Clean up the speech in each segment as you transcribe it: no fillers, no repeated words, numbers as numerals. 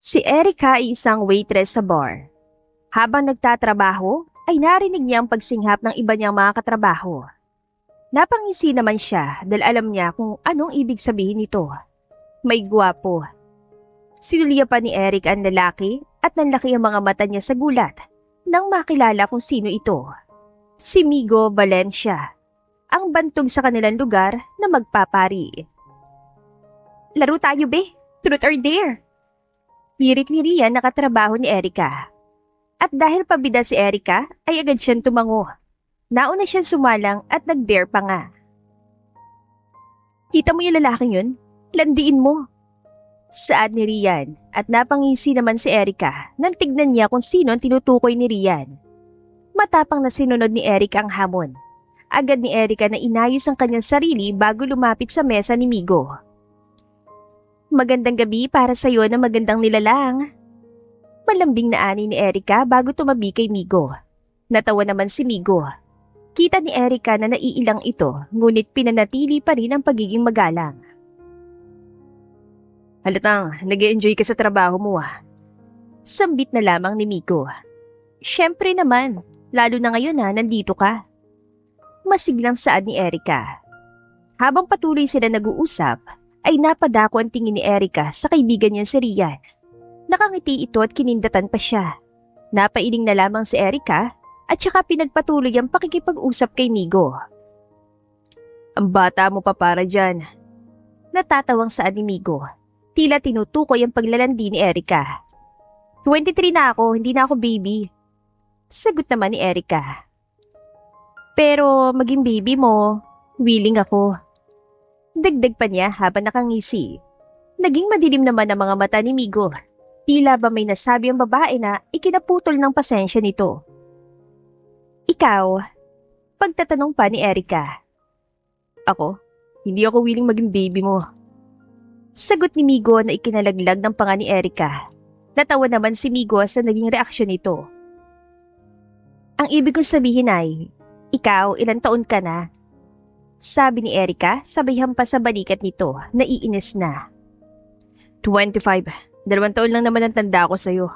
Si Erica ay isang waitress sa bar. Habang nagtatrabaho, ay narinig niya ang pagsinghap ng iba niyang mga katrabaho. Napangisi naman siya dahil alam niya kung anong ibig sabihin nito. May gwapo. Sinuliya pa ni Eric ang lalaki at nanlaki ang mga mata niya sa gulat nang makilala kung sino ito. Si Migo Valencia, ang bantog sa kanilang lugar na magpapari. Laro tayo be, truth or dare? Hirit ni Rian na katrabaho ni Erica. At dahil pabida si Erica, ay agad siyang tumango. Nauna siyang sumalang at nag-dare pa nga. Kita mo yung lalaking yun? Landiin mo. Saad ni Rian at napangisi naman si Erica nang tignan niya kung sino ang tinutukoy ni Rian. Matapang na sinunod ni Erica ang hamon. Agad ni Erica na inayos ang kanyang sarili bago lumapit sa mesa ni Migo. Magandang gabi para sa iyo na magandang nilalang. Malambing na ani ni Erica bago tumabi kay Migo. Natawa naman si Migo. Kita ni Erica na naiilang ito, ngunit pinanatili pa rin ang pagiging magalang. Halatang, nag-e-enjoy ka sa trabaho mo ah. Sambit na lamang ni Migo. Siyempre naman, lalo na ngayon na nandito ka. Masiglang saad ni Erica. Habang patuloy sila nag-uusap, ay napadako ang tingin ni Erica sa kaibigan niya si Rian. Nakangiti ito at kinindatan pa siya. Napailing na lamang si Erica at saka pinagpatuloy ang pakikipag-usap kay Migo. Ang bata mo pa para dyan. Natatawang saad ni Migo. Tila tinutukoy ang paglalandi ni Erica. 23 na ako, hindi na ako baby. Sagot naman ni Erica. Pero maging baby mo, willing ako. Dagdag pa niya habang nakangisi. Naging madilim naman ang mga mata ni Migo. Tila ba may nasabi ang babae na ikinaputol ng pasensya nito. Ikaw, pagtatanong pa ni Erica. Ako? Hindi ako willing maging baby mo. Sagot ni Migo na ikinalaglag ng panga ni Erica. Natawa naman si Migo sa naging reaksyon nito. Ang ibig kong sabihin ay, ikaw ilang taon ka na? Sabi ni Erica sabay hampas sa balikat nito, naiinis na. 25. 2 taon lang naman ang tanda ko sa'yo.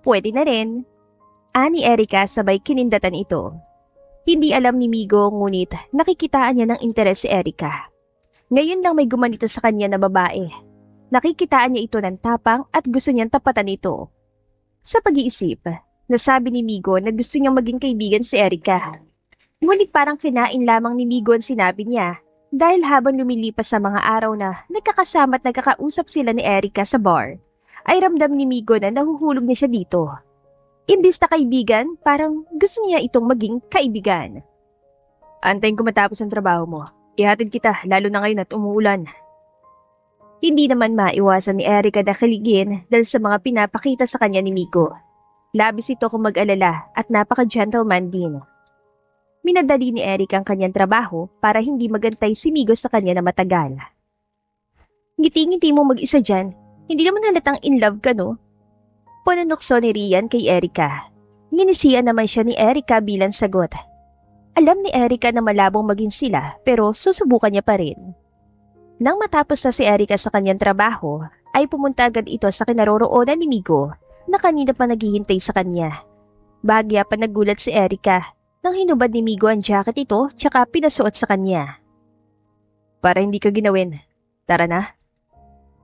Pwede na rin. Ani Erica sabay kinindatan ito. Hindi alam ni Migo ngunit nakikitaan niya ng interes si Erica. Ngayon lang may gumanito sa kanya na babae. Nakikitaan niya ito ng tapang at gusto niyang tapatan ito. Sa pag-iisip, nasabi ni Migo na gusto niyang maging kaibigan si Erica. Ngunit parang kinain lamang ni Migo ang sinabi niya dahil habang lumilipas sa mga araw na nagkakasama at nagkakausap sila ni Erica sa bar, ay ramdam ni Migo na nahuhulog na siya dito. Imbis na kaibigan, parang gusto niya itong maging kaibigan. Antayin ko matapos ang trabaho mo. Ihatid kita lalo na ngayon at umuulan. Hindi naman maiwasan ni Erica na kiligin dahil sa mga pinapakita sa kanya ni Migo. Labis ito kung mag-alala at napaka-gentleman din. Minadali ni Eric ang kanyang trabaho para hindi magantay si Migo sa kanya na matagal. Ngiti-ngiti mo mag-isa dyan. Hindi naman halatang in love ka, no? Panunokso ni Rian kay Erica. Nginisian naman siya ni Erica bilang sagot. Alam ni Erica na malabong maging sila pero susubukan niya pa rin. Nang matapos na si Erica sa kanyang trabaho, ay pumunta agad ito sa kinaroroonan ni Migo na kanina pa naghihintay sa kanya. Bahagya pa nagulat si Erica nang hinubad ni Migo ang jacket ito tsaka pinasuot sa kanya. Para hindi ka ginawin, tara na.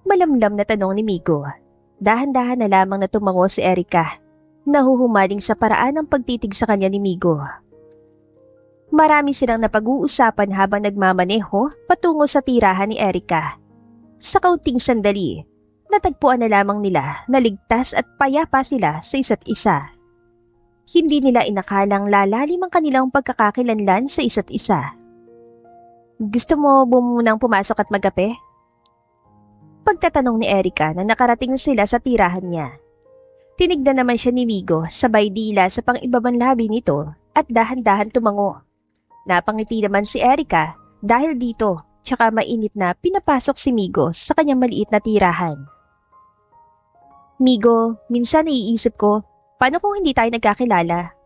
Malamlam na tanong ni Migo. Dahan-dahan na lamang na tumango si Erica. Nahuhumaling sa paraan ng pagtitig sa kanya ni Migo. Marami silang napag-uusapan habang nagmamaneho patungo sa tirahan ni Erica. Sa kaunting sandali, natagpuan na lamang nila na ligtas at payapa sila sa isa't isa. Hindi nila inakalang lalalim ang kanilang pagkakakilanlan sa isa't isa. Gusto mo munang pumasok at magkape? Pagtatanong ni Erica na nakarating sila sa tirahan niya. Tinignan naman siya ni Migo sabay dila sa pang-ibabang labi nito at dahan-dahan tumango. Napangiti naman si Erica dahil dito tsaka mainit na pinapasok si Migo sa kanyang maliit na tirahan. Migo, minsan naiisip ko, paano kung hindi tayo nagkakilala?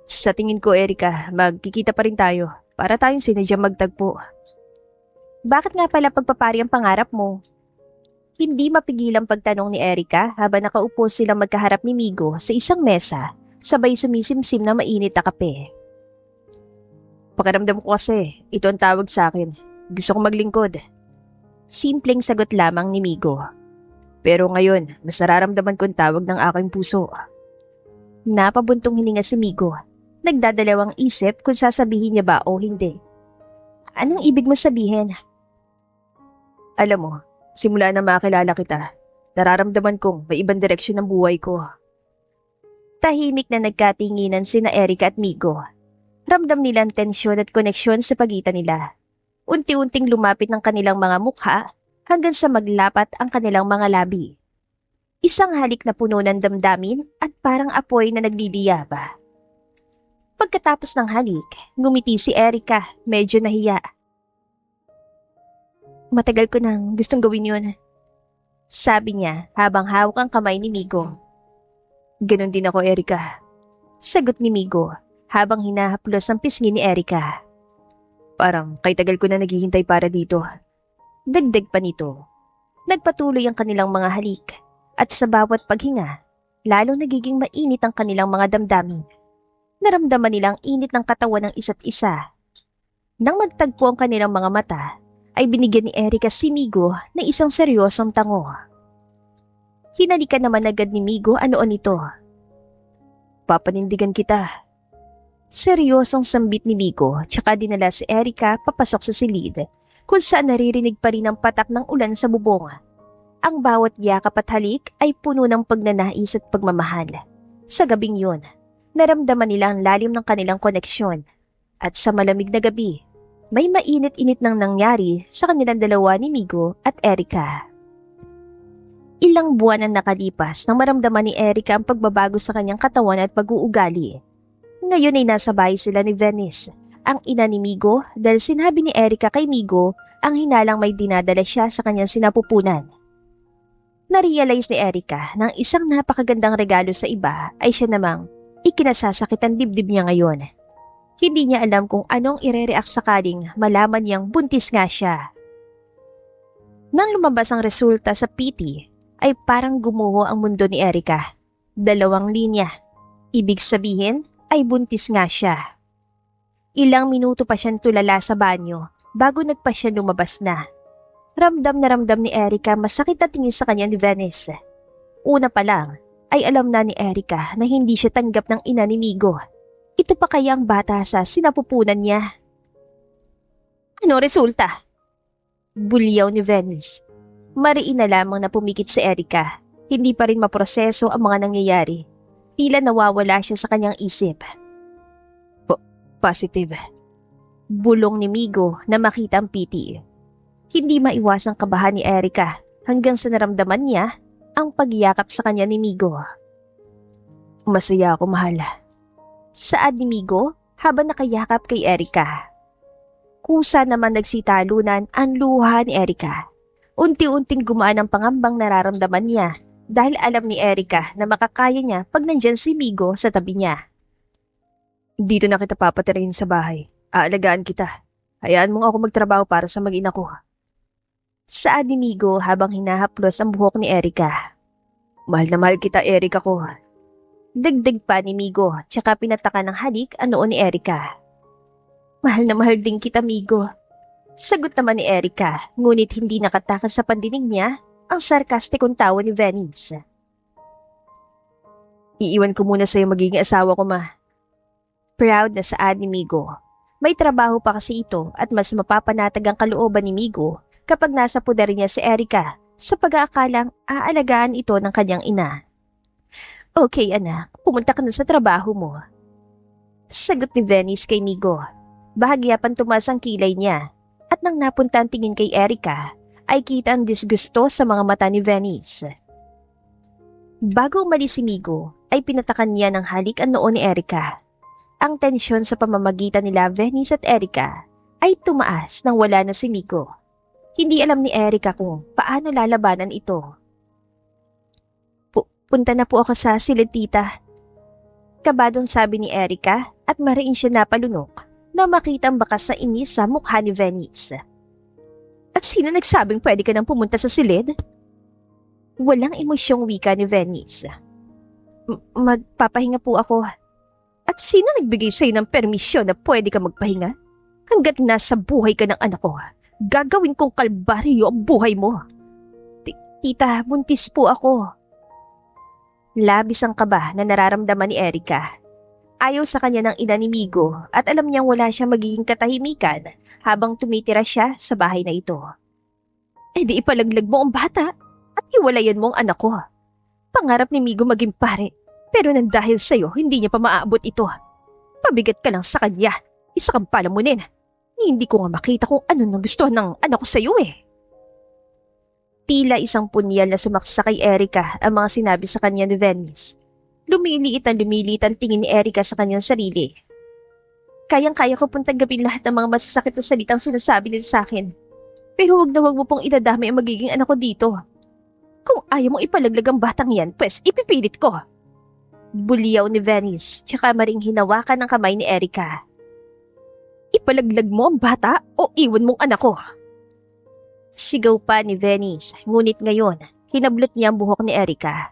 Sa tingin ko, Erica, magkikita pa rin tayo para tayong sinadyang magtagpo. Bakit nga pala pagpapari ang pangarap mo? Hindi mapigilang pagtanong ni Erica habang nakaupo silang magkaharap ni Migo sa isang mesa, sabay sumisimsim na mainit na kape. Pakiramdam ko kasi, ito ang tawag sa akin. Gusto kong maglingkod. Simpleng sagot lamang ni Migo. Pero ngayon, mas nararamdaman ko ang tawag ng aking puso. Napabuntong hininga si Migo. Nagdadalawang isip kung sasabihin niya ba o hindi. Anong ibig mo sabihin? Alam mo, simula na makilala kita, nararamdaman kong may ibang direksyon ng buhay ko. Tahimik na nagkatinginan sina Erica at Migo. Ramdam nila ang tensyon at koneksyon sa pagitan nila. Unti-unting lumapit ng kanilang mga mukha hanggang sa maglapat ang kanilang mga labi. Isang halik na puno ng damdamin at parang apoy na nagliliyaba. Pagkatapos ng halik, ngumiti si Erica, medyo nahiya. Matagal ko nang gustong gawin yun. Sabi niya habang hawak ang kamay ni Migo. Ganon din ako, Erica. Sagot ni Migo habang hinahaplos ang pisngi ni Erica. Parang kay tagal ko na naghihintay para dito. Dagdag pa nito. Nagpatuloy ang kanilang mga halik at sa bawat paghinga, lalo nagiging mainit ang kanilang mga damdamin. Naramdaman nilang init ng katawan ng isa't isa. Nang magtagpo ang kanilang mga mata, ay binigyan ni Erica si Migo na isang seryosong tango. Hinalikan naman agad ni Migo ano nito. Papanindigan kita. Seryosong sambit ni Migo tsaka dinala si Erica papasok sa silid kung saan naririnig pa rin ang patak ng ulan sa bubong. Ang bawat yakap at halik ay puno ng pagnanais at pagmamahal. Sa gabing yun, naramdaman nila ang lalim ng kanilang koneksyon at sa malamig na gabi, may mainit-init nang nangyari sa kanilang dalawa ni Migo at Erica. Ilang buwan ang nakalipas nang maramdaman ni Erica ang pagbabago sa kanyang katawan at pag-uugali. Ngayon ay nasa bahay sila ni Venice, ang ina ni Migo, dahil sinabi ni Erica kay Migo ang hinalang may dinadala siya sa kanyang sinapupunan. Narealize ni Erica na ang isang napakagandang regalo sa iba ay siya namang ikinasasakit ang dibdib niya ngayon. Hindi niya alam kung anong ire-react sakaling malaman niyang buntis nga siya. Nang lumabas ang resulta sa PT, ay parang gumuho ang mundo ni Erica. 2 linya. Ibig sabihin ay buntis nga siya. Ilang minuto pa siyang tulala sa banyo bago nagpa siya lumabas na. Ramdam na ramdam ni Erica masakit na tingin sa kanya ni Venice. Una pa lang ay alam na ni Erica na hindi siya tanggap ng ina ni Migo. Ito pa kaya ang bata sa sinapupunan niya? Ano resulta? Bulyaw ni Venice. Mariin na lamang na pumikit si Erica. Hindi pa rin maproseso ang mga nangyayari. Tila nawawala siya sa kanyang isip. Positive. Bulong ni Migo na makita ang PT. Hindi maiwasang kabahan ni Erica hanggang sa naramdaman niya ang pagyakap sa kanya ni Migo. Masaya ako, mahal. Saad ni Migo habang nakayakap kay Erica. Kusa naman nagsitalunan ang luha ni Erica. Unti-unting gumaan ang pangambang nararamdaman niya dahil alam ni Erica na makakaya niya pag nandyan si Migo sa tabi niya. Dito na kita papatirahin sa bahay. Aalagaan kita. Hayaan mong ako magtrabaho para sa mag-ina ko. Saad ni Migo habang hinahaplos ang buhok ni Erica. Mahal na mahal kita, Erica ko. Dagdag pa ni Migo tsaka pinataka ng halik ang noo ni Erica. Mahal na mahal din kita, Migo. Sagot naman ni Erica, ngunit hindi nakatakas sa pandinig niya ang sarkastikong tawa ni Venice. Iiwan ko muna sa'yo magiging asawa ko, ma. Proud na saad ni Migo. May trabaho pa kasi ito at mas mapapanatag ang kalooban ni Migo kapag nasa puder niya si Erica sa pag-aakalang aalagaan ito ng kanyang ina. Okay, anak, pumunta ka na sa trabaho mo. Sagot ni Venice kay Migo. Bahagya pang tumaas ang kilay niya at nang napunta ang tingin kay Erica ay kita ang disgusto sa mga mata ni Venice. Bago umalis si Migo ay pinatakan niya ng halik ang noo ni Erica. Ang tensyon sa pamamagitan nila Venice at Erica ay tumaas nang wala na si Migo. Hindi alam ni Erica kung paano lalabanan ito. Punta na po ako sa silid, tita. Kabadong sabi ni Erica at mariin siya napalunok na makita ang bakas sa inis sa mukha ni Venice. At sino nagsabing pwede ka nang pumunta sa silid? Walang emosyong wika ni Venice. Magpapahinga po ako. At sino nagbigay sa'yo ng permisyon na pwede ka magpahinga? Hanggat nasa buhay ka ng anak ko, gagawin kong kalbaryo ang buhay mo. Tita, buntis po ako. Labis ang kaba na nararamdaman ni Erica. Ayaw sa kanya ng ina ni Migo at alam niyang wala siyang magiging katahimikan habang tumitira siya sa bahay na ito. Di ipalaglag mo ang bata at iwalayan mo ang anak ko. Pangarap ni Migo maging pare, pero nang dahil sa'yo hindi niya pa maaabot ito. Pabigat ka lang sa kanya, isa kang palamunin. Hindi ko nga makita kung ano nang gustuhan ng anak ko sa'yo eh. Tila isang punyal na sumaksa kay Erica ang mga sinabi sa kanya ni Venice. Lumiliit ang tingin ni Erica sa kanyang sarili. Kayang-kaya ko pong tanggapin lahat ng mga masasakit na salitang sinasabi nila sa akin. Pero huwag na huwag mo pong idadamay ang magiging anak ko dito. Kung ayaw mong ipalaglag ang batang yan, pwes ipipilit ko. Buliyaw ni Venice, tsaka maring hinawakan ng kamay ni Erica. Ipalaglag mo ang bata o iwan mong anak ko? Sigaw pa ni Venice, ngunit ngayon, hinablot niya ang buhok ni Erica.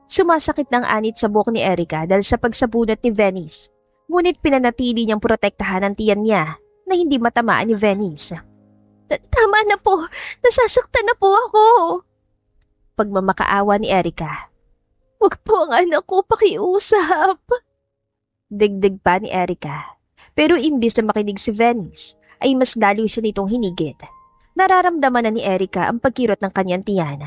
Sumasakit ng anit sa buhok ni Erica dahil sa pagsabunot ni Venice, ngunit pinanatili niyang protektahan ang tiyan niya na hindi matamaan ni Venice. Tama na po, nasasaktan na po ako. Pagmamakaawa ni Erica. Huwag po ang anak ko pakiusap. Degdeg pa ni Erica. Pero imbis na makinig si Venice, ay mas lalo siya nitong hinigit. Nararamdaman na ni Erica ang pagkirot ng kanyang tiyan.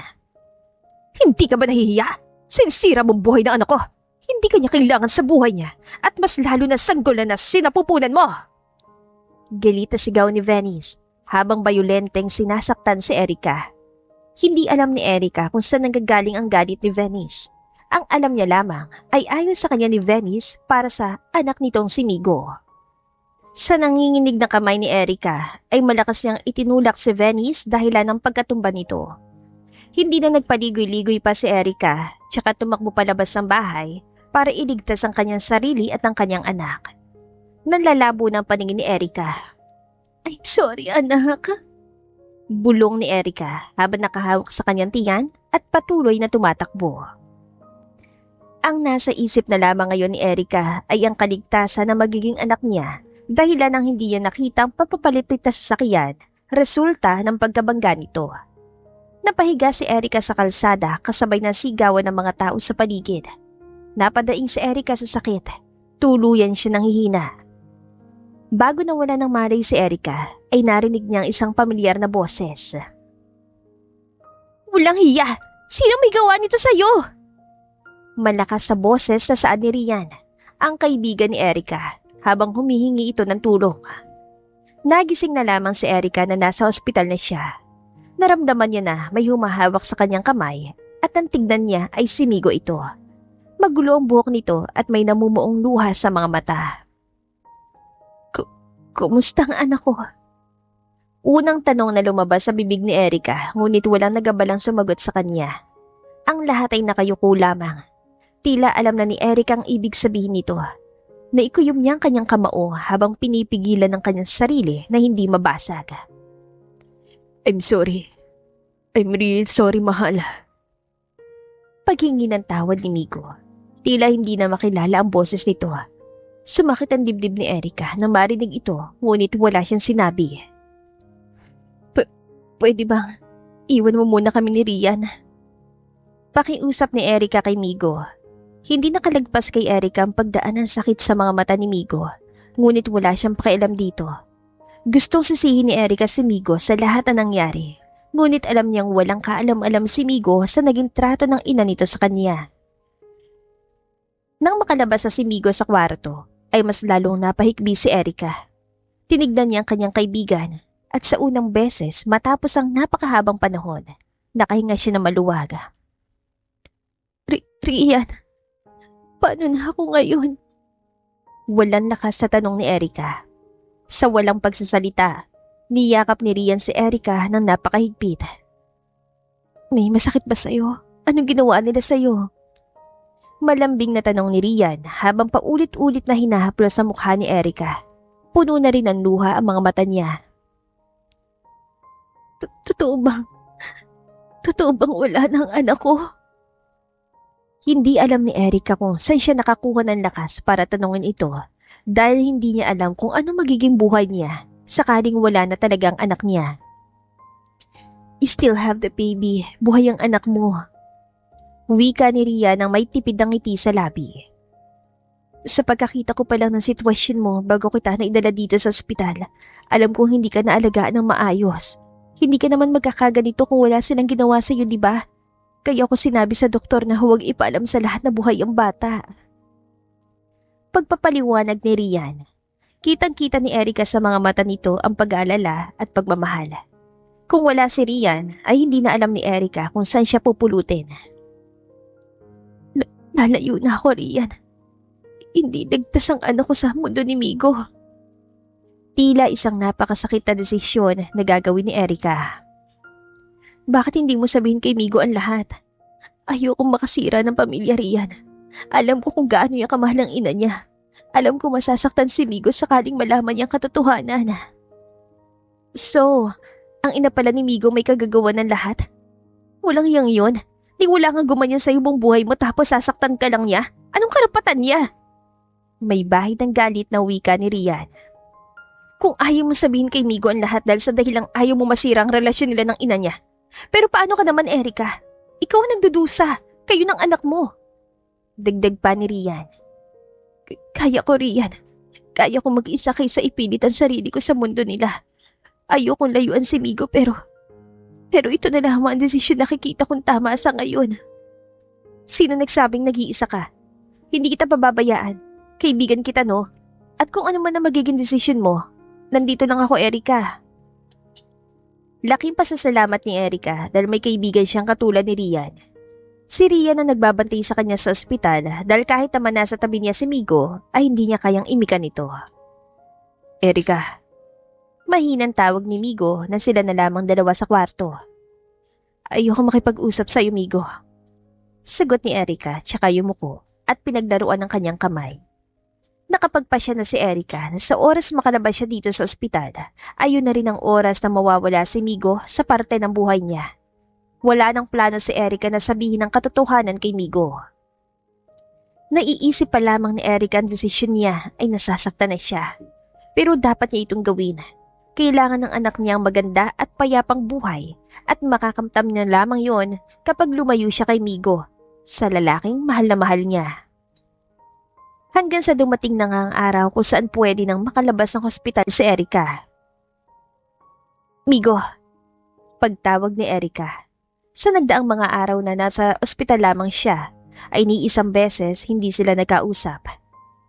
Hindi ka ba nahihiya? Sinisira mong buhay ng anak ko. Hindi kanya kailangan sa buhay niya at mas lalo na sanggolan na sinapupunan mo. Galit na sigaw ni Venice habang bayolenteng sinasaktan si Erica. Hindi alam ni Erica kung saan nanggagaling ang galit ni Venice. Ang alam niya lamang ay ayon sa kanya ni Venice para sa anak nitong si Migo. Sa nanginginig na kamay ni Erica ay malakas niyang itinulak si Venice dahilan ng pagkatumba nito. Hindi na nagpaligoy-ligoy pa si Erica tsaka tumakbo palabas ng bahay para iligtas ang kanyang sarili at ang kanyang anak. Nanlalabo ng paningin ni Erica. I'm sorry anak. Bulong ni Erica habang nakahawak sa kanyang tiyan at patuloy na tumatakbo. Ang nasa isip na lamang ngayon ni Erica ay ang kaligtasan na magiging anak niya dahilan ng hindi niya nakita ang papapalipit na sasakyan, resulta ng pagkabangga nito. Napahiga si Erica sa kalsada kasabay ng sigawan ng mga tao sa paligid. Napadaing si Erica sa sakit. Tuluyan siya ng hihina. Bago nawala ng malay si Erica, ay narinig niyang isang pamilyar na boses. Walang hiya! Sino may gawa nito sa'yo? Malakas sa boses na saan ni Rian, ang kaibigan ni Erica, habang humihingi ito ng tulong. Nagising na lamang si Erica na nasa ospital na siya. Naramdaman niya na may humahawak sa kanyang kamay at ang tignan niya ay si Migo ito. Magulo ang buhok nito at may namumuong luha sa mga mata. Kumusta ang anak ko? Unang tanong na lumabas sa bibig ni Erica, ngunit walang nagabalang sumagot sa kanya. Ang lahat ay nakayuko lamang. Tila alam na ni Erica ang ibig sabihin nito. Naikuyom niya ang kanyang kamao habang pinipigilan ng kanyang sarili na hindi mabasag. I'm sorry. I'm really sorry, mahal. Paghingi ng tawad ni Migo. Tila hindi na makilala ang boses nito. Sumakit ang dibdib ni Erica nang marinig ito, ngunit wala siyang sinabi. Pwede bang iwan mo muna kami ni Rian? Pakiusap ni Erica kay Migo. Hindi nakalagpas kay Erica ang pagdaan ng sakit sa mga mata ni Migo, ngunit wala siyang pakialam dito. Gustong sisihin ni Erica si Migo sa lahat na nangyari, ngunit alam niyang walang kaalam-alam si Migo sa naging trato ng ina nito sa kanya. Nang makalabas na si Migo sa kwarto, ay mas lalong napahikbi si Erica. Tinignan niya ang kanyang kaibigan at sa unang beses matapos ang napakahabang panahon, nakahinga siya na maluwag. Rian, paano na ako ngayon? Walang lakas sa tanong ni Erica. Sa walang pagsasalita, niyakap ni Rian si Erica ng napakahigpit. May masakit ba sa'yo? Anong ginawa nila sa'yo? Malambing na tanong ni Rian habang paulit-ulit na hinahaplos sa mukha ni Erica. Puno na rin ng luha ang mga mata niya. Totoo bang Totoo bang wala ng anak ko? Hindi alam ni Erica kung saan siya nakakuha ng lakas para tanungin ito dahil hindi niya alam kung ano magiging buhay niya sakaling wala na talagang anak niya. "You still have the baby. Buhay ang anak mo." Wika ni Ria nang may tipid ng ngiti sa labi. "Sa pagkakita ko pa lang ng sitwasyon mo bago kita naidala dito sa ospital, alam kong hindi ka naalagaan ng maayos. Hindi ka naman magkakaganito kung wala silang ginawa sa iyo, di ba? Kaya ako sinabi sa doktor na huwag ipaalam sa lahat na buhay ang bata." Pagpapaliwanag ni Rian, kitang-kita ni Erica sa mga mata nito ang pag-aalala at pagmamahal. Kung wala si Rian, ay hindi na alam ni Erica kung saan siya pupulutin. "Lalayo na ako, Rian. Hindi ligtas ang anak ko sa mundo ni Migo." Tila isang napakasakit na desisyon na gagawin ni Erica. "Bakit hindi mo sabihin kay Migo ang lahat? Ayokong makasira ng pamilya, Rian. Alam ko kung gaano niya kamahal ang ina niya. Alam ko masasaktan si Migo sakaling malaman niyang katotohanan." "So, ang ina pala ni Migo may kagagawa ng lahat? Walang hiyang yun. Di wala nga gumanyan sa buong buhay mo tapos sasaktan ka lang niya? Anong karapatan niya?" May bahid ng galit na wika ni Rian. "Kung ayaw mo sabihin kay Migo ang lahat dahil sa dahilang ayaw mo masira ang relasyon nila ng ina niya. Pero paano ka naman, Erica? Ikaw ang nagdudusa. Kayo ng anak mo." Dagdag pa ni Rian. Kaya ko, Rian. Kaya ko mag-isa kaysa ipilit ang sarili ko sa mundo nila. Ayokong layuan si Migo pero ito na lamang ang desisyon na nakikita kong tama sa ngayon." "Sino nagsabing nag-iisa ka? Hindi kita pababayaan. Kaibigan kita, no? At kung ano man ang magiging desisyon mo, nandito lang ako, Erica." Laking pasasalamat ni Erica dahil may kaibigan siyang katulad ni Rian. Si Rian na nagbabantay sa kanya sa ospital dahil kahit naman nasa tabi niya si Migo ay hindi niya kayang imikan ito. "Erica." Mahinang tawag ni Migo na sila na lamang dalawa sa kwarto. "Ayoko makipag-usap sa iyo, Migo." Sagot ni Erica tsaka yumuko at pinaglaruan ng kanyang kamay. Nakapagpasya na si Erica na sa oras makalabas siya dito sa ospital, ayun na rin ang oras na mawawala si Migo sa parte ng buhay niya. Wala nang plano si Erica na sabihin ang katotohanan kay Migo. Naiisip pa lamang ni Erica ang desisyon niya ay nasasaktan na siya. Pero dapat niya itong gawin. Kailangan ng anak niya ang maganda at payapang buhay at makakamtam niya lamang yon kapag lumayo siya kay Migo, sa lalaking mahal na mahal niya. Hanggang sa dumating na nga ang araw kung saan pwede nang makalabas ng hospital si Erica. "Migo," pagtawag ni Erica. Sa nagdaang mga araw na nasa ospital lamang siya, ay ni isang beses hindi sila nagkausap.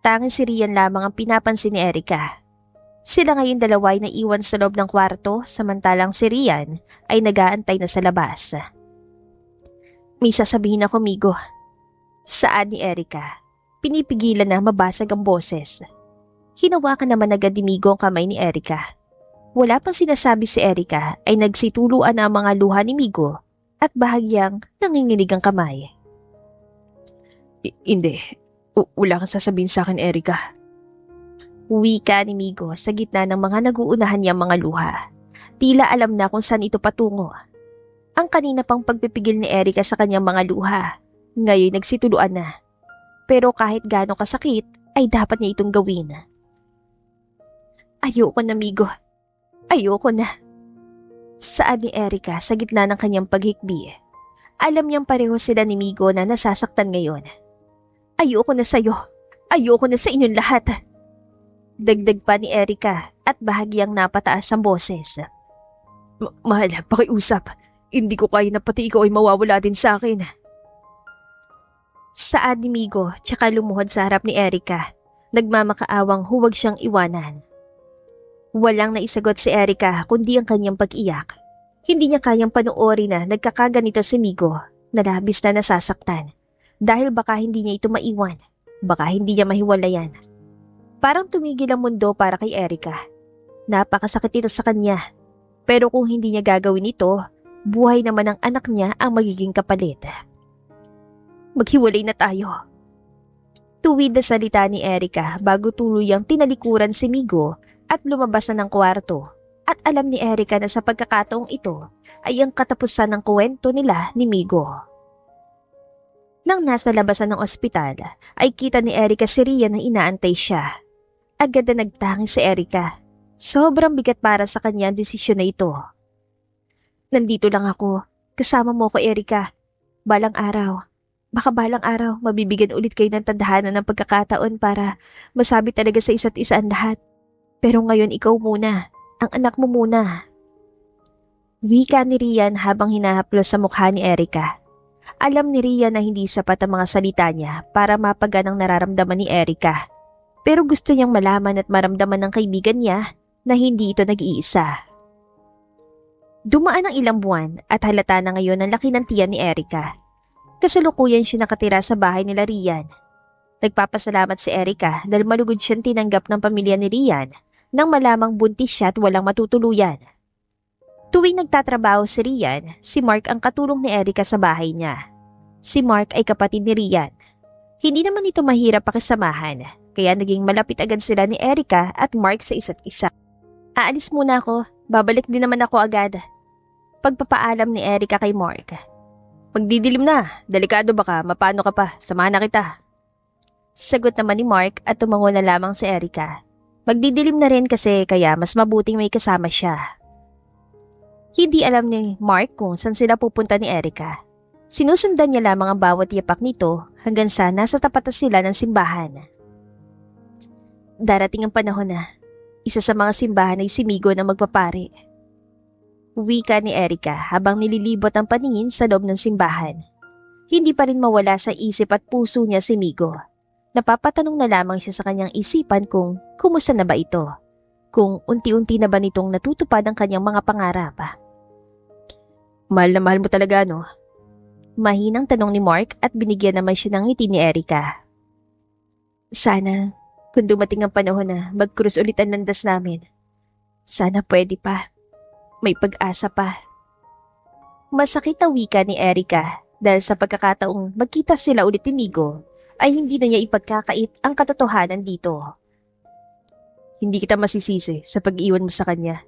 Tanging si Rian lamang ang pinapansin ni Erica. Sila ngayon dalawa ay naiwan sa loob ng kwarto samantalang si Rian ay nag-aantay na sa labas. "May sasabihin ako, Migo." Saad ni Erica. Pinipigilan na mabasag ang boses. Hinawakan naman agad ni Migo ang kamay ni Erica. Wala pang sinasabi si Erica ay nagsituluan na ang mga luha ni Migo at bahagyang nanginginig ang kamay. Hindi. Wala kang sasabihin sa akin, Erica." Wika ni Migo sa gitna ng mga naguunahan niyang mga luha. Tila alam na kung saan ito patungo. Ang kanina pang pagpipigil ni Erica sa kanyang mga luha, ngayon nagsituluan na. Pero kahit gaano kasakit, ay dapat niya itong gawin. "Ayoko na, Migo. Ayoko na." Saad ni Erica sa gitna ng kanyang paghikbi. Alam niyang pareho sila ni Migo na nasasaktan ngayon. "Ayoko na sa'yo. Ayoko na sa inyong lahat." Dagdag pa ni Erica at bahagyang napataas ang boses. Mahal, pakiusap. Hindi ko kaya na pati ikaw ay mawawala din sa akin." Saad ni Migo tsaka lumuhod sa harap ni Erica. Nagmamakaawang huwag siyang iwanan. Walang naisagot si Erica kundi ang kanyang pag-iyak. Hindi niya kayang panoorin na nagkakaganito si Migo na labis na nasasaktan. Dahil baka hindi niya ito maiwan. Baka hindi niya mahiwalayan. Parang tumigil ang mundo para kay Erica. Napakasakit ito sa kanya. Pero kung hindi niya gagawin ito, buhay naman ng anak niya ang magiging kapalit. "Maghiwalay na tayo." Tuwid na salita ni Erica bago tuluyang tinalikuran si Migo at lumabas na ng kwarto At alam ni Erica na sa pagkakataong ito ay ang katapusan ng kwento nila ni Migo. Nang nasa labasan ng ospital, ay kita ni Erica si Rian na inaantay siya. Agad na nagtangi si Erica. Sobrang bigat para sa kanya ang desisyon na ito. Nandito lang ako. Kasama mo ko, Erica. Baka balang araw, mabibigyan ulit kayo ng tadhana ng pagkakataon para masabi talaga sa isa't isa ang lahat. Pero ngayon ikaw muna. Ang anak mo muna. Wika ni Rian habang hinahaplos sa mukha ni Erica. Alam ni Rian na hindi sapat ang mga salita niya para mapagan ang nararamdaman ni Erica. Pero gusto niyang malaman at maramdaman ng kaibigan niya na hindi ito nag-iisa. Dumaan ang ilang buwan at halata na ngayon ang laki ng tiyan ni Erica. Kasalukuyan siya nakatira sa bahay nila Rian. Nagpapasalamat si Erica dahil malugod siyang tinanggap ng pamilya ni Rian nang malamang buntis siya at walang matutuluyan. Tuwing nagtatrabaho si Rian, si Mark ang katulong ni Erica sa bahay niya. Si Mark ay kapatid ni Rian. Hindi naman ito mahirap pakisamahan, kaya naging malapit agad sila ni Erica at Mark sa isa't isa. Aalis muna ako, babalik din naman ako agad. Pagpapaalam ni Erica kay Mark. Magdidilim na, delikado baka, mapano ka pa, samahan na kita. Sagot naman ni Mark at tumango na lamang si Erica. Magdidilim na rin kasi kaya mas mabuting may kasama siya. Hindi alam ni Mark kung saan sila pupunta ni Erica. Sinusundan niya lamang ang bawat yapak nito hanggang sa nasa tapat na sila ng simbahan. Darating ang panahon na isa sa mga simbahan ay si Migo na magpapari. Wika ni Erica habang nililibot ang paningin sa loob ng simbahan. Hindi pa rin mawala sa isip at puso niya si Migo. Napapatanong na lamang siya sa kanyang isipan kung kumusta na ba ito, kung unti-unti na ba nitong natutupad ang kanyang mga pangarap. Mahal na mahal mo talaga, no? Mahinang tanong ni Mark at binigyan naman siya ng ngiti ni Erica. Sana, kung dumating ang panahon na mag-cruise ulit ang landas namin. Sana pwede pa. May pag-asa pa. Masakit na wika ni Erica dahil sa pagkakataong magkita sila ulit ni Migo ay hindi na niya ipagkakait ang katotohanan dito. Hindi kita masisisi sa pag-iwan mo sa kanya.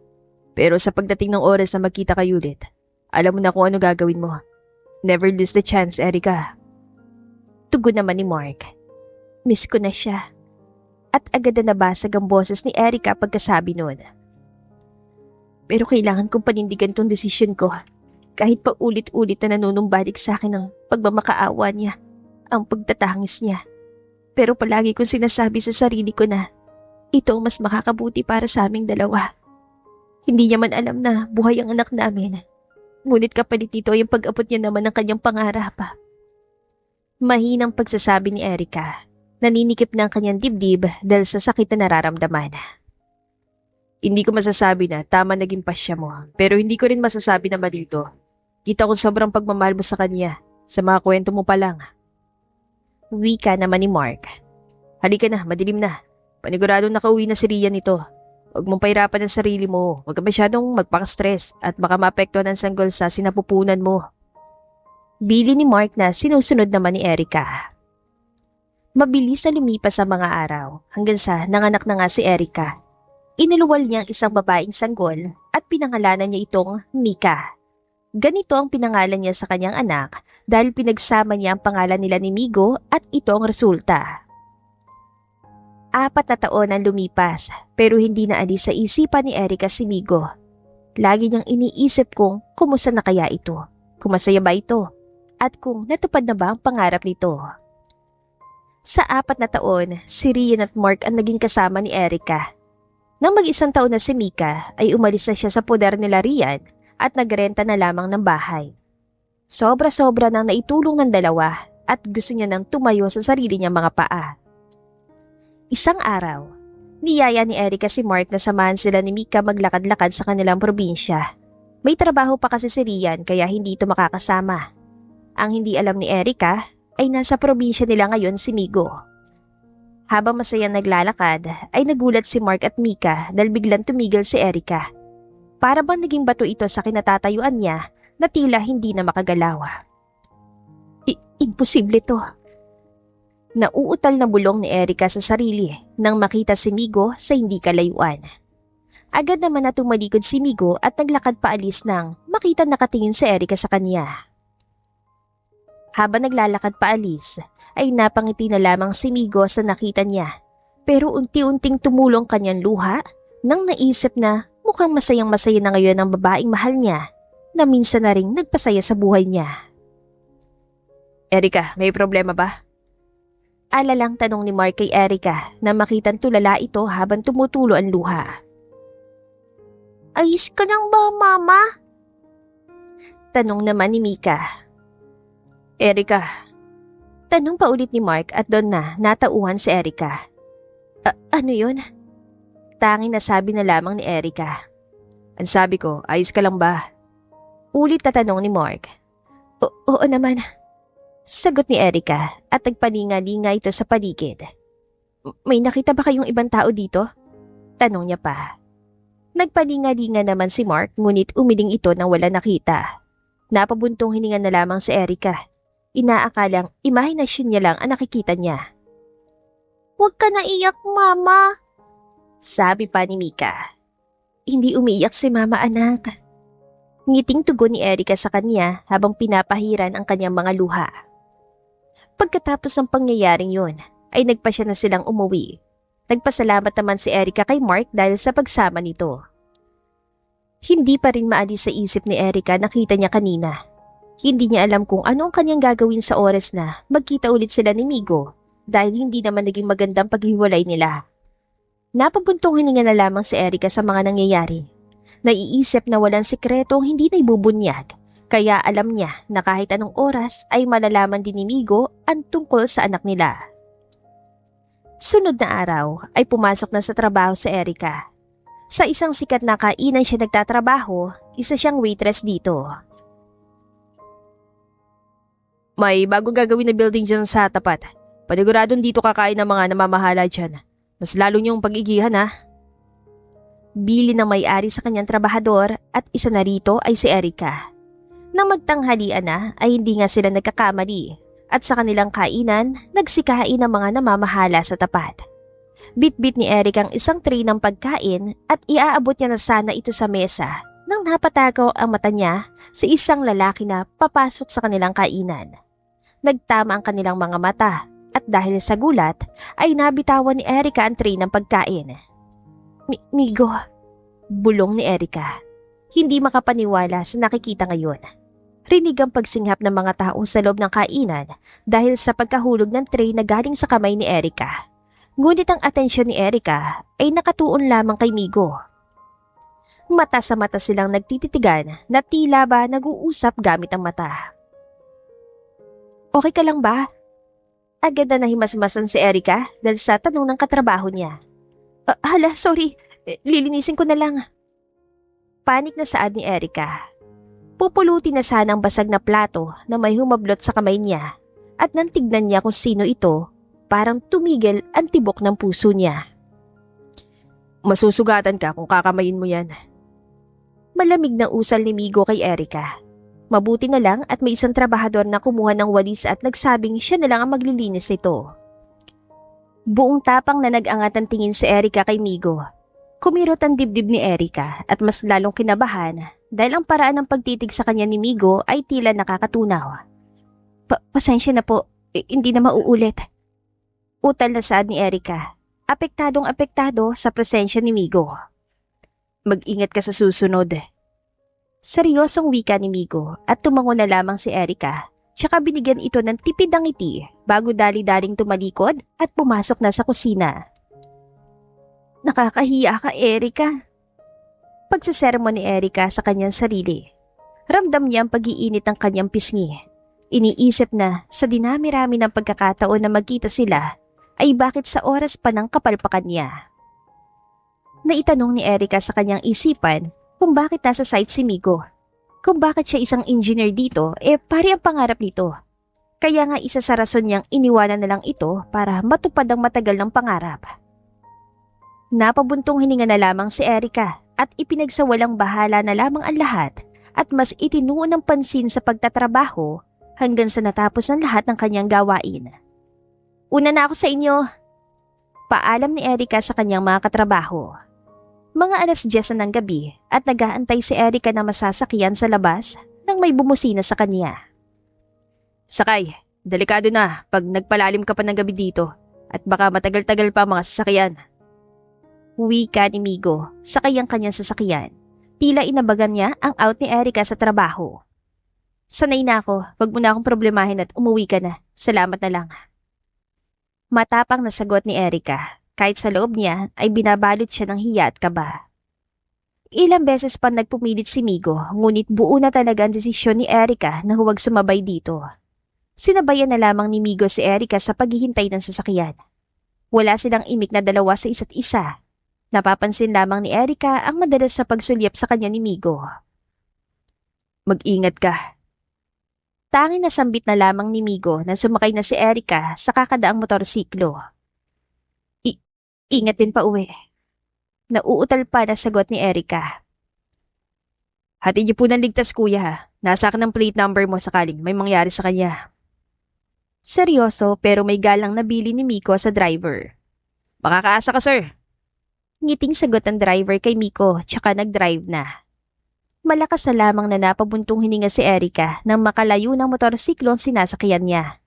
Pero sa pagdating ng oras na magkita kayo ulit, alam mo na kung ano gagawin mo. Never lose the chance, Erica. Tugon naman ni Mark. Miss ko na siya. At agad na nabasag ang boses ni Erica pagkasabi noon. Pero kailangan kong panindigan tong desisyon ko. Kahit pa ulit-ulit na nanunumbalik sa akin ang pagmamakaawa niya, ang pagtatangis niya. Pero palagi kong sinasabi sa sarili ko na ito ang mas makakabuti para sa aming dalawa. Hindi niya man alam na buhay ang anak namin. Ngunit kapalit nito ay ang pag-abot niya naman ng kanyang pangarap. Mahinang pagsasabi ni Erica. Naninikip na ang kanyang dibdib dahil sa sakit na nararamdaman. Hindi ko masasabi na tama naging pasya mo, pero hindi ko rin masasabi na mali ito. Kita ko sobrang pagmamahal mo sa kanya, sa mga kwento mo pa lang. Wika naman ni Mark. Halika na, madilim na. Paniguradong nakauwi na si Rian nito. Huwag mong pahirapan ang sarili mo, huwag ka masyadong magpaka-stress at baka maapektuhan ng sanggol sa sinapupunan mo. Bili ni Mark na sinusunod naman ni Erica. Mabilis na lumipas ang mga araw hanggang sa nanganak na nga si Erica. Iniluwal niya ang isang babaeng sanggol at pinangalanan niya itong Mika. Ganito ang pinangalan niya sa kanyang anak dahil pinagsama niya ang pangalan nila ni Migo at ito ang resulta. 4 na taon ang lumipas pero hindi na alis sa isipan ni Erica si Migo. Lagi niyang iniisip kung kumusta na kaya ito, kung masaya ba ito, at kung natupad na ba ang pangarap nito. Sa 4 na taon, si Rian at Mark ang naging kasama ni Erica. Nang mag-1 taon na si Mika ay umalis na siya sa poder nila Rian at nagrenta na lamang ng bahay. Sobra-sobra nang naitulong ng dalawa at gusto niya nang tumayo sa sarili niyang mga paa. Isang araw, niyaya ni Erica si Mark na samahan sila ni Mika maglakad-lakad sa kanilang probinsya. May trabaho pa kasi si Rian kaya hindi ito makakasama. Ang hindi alam ni Erica ay nasa probinsya nila ngayon si Migo. Habang masayang naglalakad ay nagulat si Mark at Mika dahil biglang tumigil si Erica. Para bang naging bato ito sa kinatatayuan niya na tila hindi na makagalaw. Imposible to. Nauutal na bulong ni Erica sa sarili nang makita si Migo sa hindi kalayuan. Agad naman na tumalikod si Migo at naglakad paalis nang makita nakatingin si Erika sa kanya. Habang naglalakad paalis, ay napangiti na lamang si Migo sa nakita niya. Pero unti-unting tumulong kanyang luha nang naisip na mukhang masayang-masaya na ngayon ang babaeng mahal niya na minsan na ring nagpasaya sa buhay niya. Erika, may problema ba? Alalang tanong ni Mark kay Erika na makitang tulala ito habang tumutulo ang luha. Ayos ka lang ba, Mama? Tanong naman ni Mika. Erika. Tanong pa ulit ni Mark at doon na natauhan si Erika. Ano yun? Tanging nasabi na lamang ni Erika. Ang sabi ko, ayos ka lang ba? Ulit na tanong ni Mark. Oo naman. Sagot ni Erika at nagpalinga-linga ito sa paligid. May nakita ba kayong ibang tao dito? Tanong niya pa. Nagpalinga-linga naman si Mark ngunit umiling ito nang wala nakita. Napabuntong hininga na lamang si Erika. Inaakalang imahinasyon niya lang ang nakikita niya. Huwag ka na iyak, Mama. Sabi pa ni Mika. Hindi umiiyak si Mama, anak. Ngiting tugon ni Erika sa kanya habang pinapahiran ang kanyang mga luha. Pagkatapos ng pangyayaring yun, ay nagpa siya na silang umuwi. Nagpasalamat naman si Erika kay Mark dahil sa pagsama nito. Hindi pa rin maalis sa isip ni Erika nakita niya kanina. Hindi niya alam kung ano ang kanyang gagawin sa oras na magkita ulit sila ni Migo dahil hindi naman naging magandang paghiwalay nila. Napabuntong hininga na lamang si Erika sa mga nangyayari. Naiisip na walang sikretong hindi na ibubunyag, kaya alam niya na kahit anong oras ay malalaman din ni Migo ang tungkol sa anak nila. Sunod na araw ay pumasok na sa trabaho si Erika. Sa isang sikat na kainan siya nagtatrabaho, isa siyang waitress dito. May bago gagawin na building dyan sa tapat. Paniguradong dito kakain ng mga namamahala dyan. Mas lalo niyong pag-igihan ha. Bili ng may-ari sa kanyang trabahador at isa na rito ay si Erika. Nang magtanghalian na ay hindi nga sila nagkakamali at sa kanilang kainan nagsikain ang mga namamahala sa tapat. Bit-bit ni Erika ang isang tray ng pagkain at iaabot niya na sana ito sa mesa nang napatago ang mata niya sa isang lalaki na papasok sa kanilang kainan. Nagtama ang kanilang mga mata at dahil sa gulat ay nabitawan ni Erika ang tray ng pagkain. Migo, bulong ni Erika. Hindi makapaniwala sa nakikita ngayon. Rinig ang pagsinghap ng mga tao sa loob ng kainan dahil sa pagkahulog ng tray na galing sa kamay ni Erika. Ngunit ang atensyon ni Erika ay nakatuon lamang kay Migo. Mata sa mata silang nagtititigan na tila ba nag-uusap gamit ang mata. Okay ka lang ba? Agad na nahimasmasan si Erika dahil sa tanong ng katrabaho niya. Hala, sorry. Lilinisin ko na lang. Panik na saad ni Erika. Pupulutin na sana ang basag na plato na may humablot sa kamay niya at nang tignan niya kung sino ito, parang tumigil ang tibok ng puso niya. Masusugatan ka kung kakamayin mo yan. Malamig na usal ni Migo kay Erika. Mabuti na lang at may isang trabahador na kumuha ng walis at nagsabing siya na lang ang maglilinis nito. Buong tapang na nag-angat ang tingin si Erika kay Migo. Kumirot ang dibdib ni Erika at mas lalong kinabahan dahil ang paraan ng pagtitig sa kanya ni Migo ay tila nakakatunaw. Pasensya na po, hindi na mauulit. Utal na saad ni Erika, apektadong-apektado sa presensya ni Migo. Mag-ingat ka sa susunod. Seryosong wika ni Migo at tumango na lamang si Erika, tsaka binigyan ito ng tipid ng ngiti bago dali-daling tumalikod at pumasok na sa kusina. Nakakahiya ka, Erika. Pagsasermon ni Erika sa kanyang sarili. Ramdam niya ang pag-iinit ng kanyang pisngi. Iniisip na sa dinami-rami ng pagkakataon na magkita sila ay bakit sa oras pa ng kapalpakan niya. Naitanong ni Erika sa kanyang isipan kung bakit nasa site si Migo. Kung bakit siya isang engineer dito, pari ang pangarap nito. Kaya nga isa sa rason niyang iniwanan na lang ito para matupad ang matagal ng pangarap. Napabuntong hininga na lamang si Erika at ipinagsawalang bahala na lamang ang lahat at mas itinuon ng pansin sa pagtatrabaho hanggang sa natapos ang lahat ng kanyang gawain. Una na ako sa inyo. Paalam ni Erika sa kanyang mga katrabaho. Mga 10:00 na ng gabi at nag-aantay si Erica na masasakyan sa labas nang may bumusina sa kanya. Sakay, delikado na pag nagpalalim ka pa ng gabi dito at baka matagal-tagal pa mga sasakyan. Wika ni Migo, sakay ang kanyang sasakyan. Tila inabagan niya ang out ni Erica sa trabaho. Sanay na ako, wag mo na akong problemahin at umuwi ka na. Salamat na lang. Matapang na sagot ni Erica, kahit sa loob niya ay binabalot siya ng hiya at kaba. Ilang beses pa nagpumilit si Migo, ngunit buo na talaga ang desisyon ni Erica na huwag sumabay dito. Sinabayan na lamang ni Migo si Erica sa paghihintay ng sasakyan. Wala silang imik na dalawa sa isa't isa. Napapansin lamang ni Erica ang madalas sa pagsulyap sa kanya ni Migo. Mag-ingat ka. Tanging nasambit na lamang ni Migo na sumakay na si Erica sa kakadaang motorsiklo. Ingat din pa uwi. Nauutal pa na sagot ni Erica. Hatid niyo po ng ligtas kuya. Nasa akin ang plate number mo sakaling may mangyari sa kanya. Seryoso pero may galang nabili ni Miko sa driver. Makakaasa ka sir. Ngiting sagot ng driver kay Miko tsaka nag-drive na. Malakas na lamang na napabuntong hininga si Erica nang makalayo ng motorsiklo ang sinasakyan niya.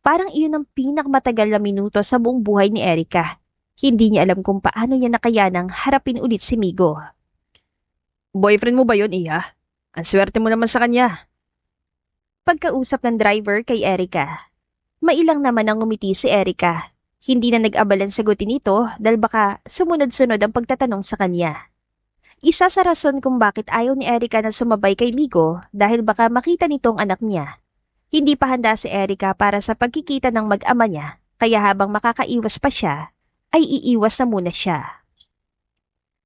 Parang iyon ang pinakamatagal na minuto sa buong buhay ni Erica. Hindi niya alam kung paano niya nakayanang harapin ulit si Migo. Boyfriend mo ba yun, Iha? Ang swerte mo naman sa kanya. Pagkausap ng driver kay Erica, mailang naman ang ngumiti si Erica. Hindi na nag-abalan sagutin ito dahil baka sumunod-sunod ang pagtatanong sa kanya. Isa sa rason kung bakit ayaw ni Erica na sumabay kay Migo dahil baka makita nito ang anak niya. Hindi pa handa si Erica para sa pagkikita ng mag-ama niya, kaya habang makakaiwas pa siya, ay iiwas na muna siya.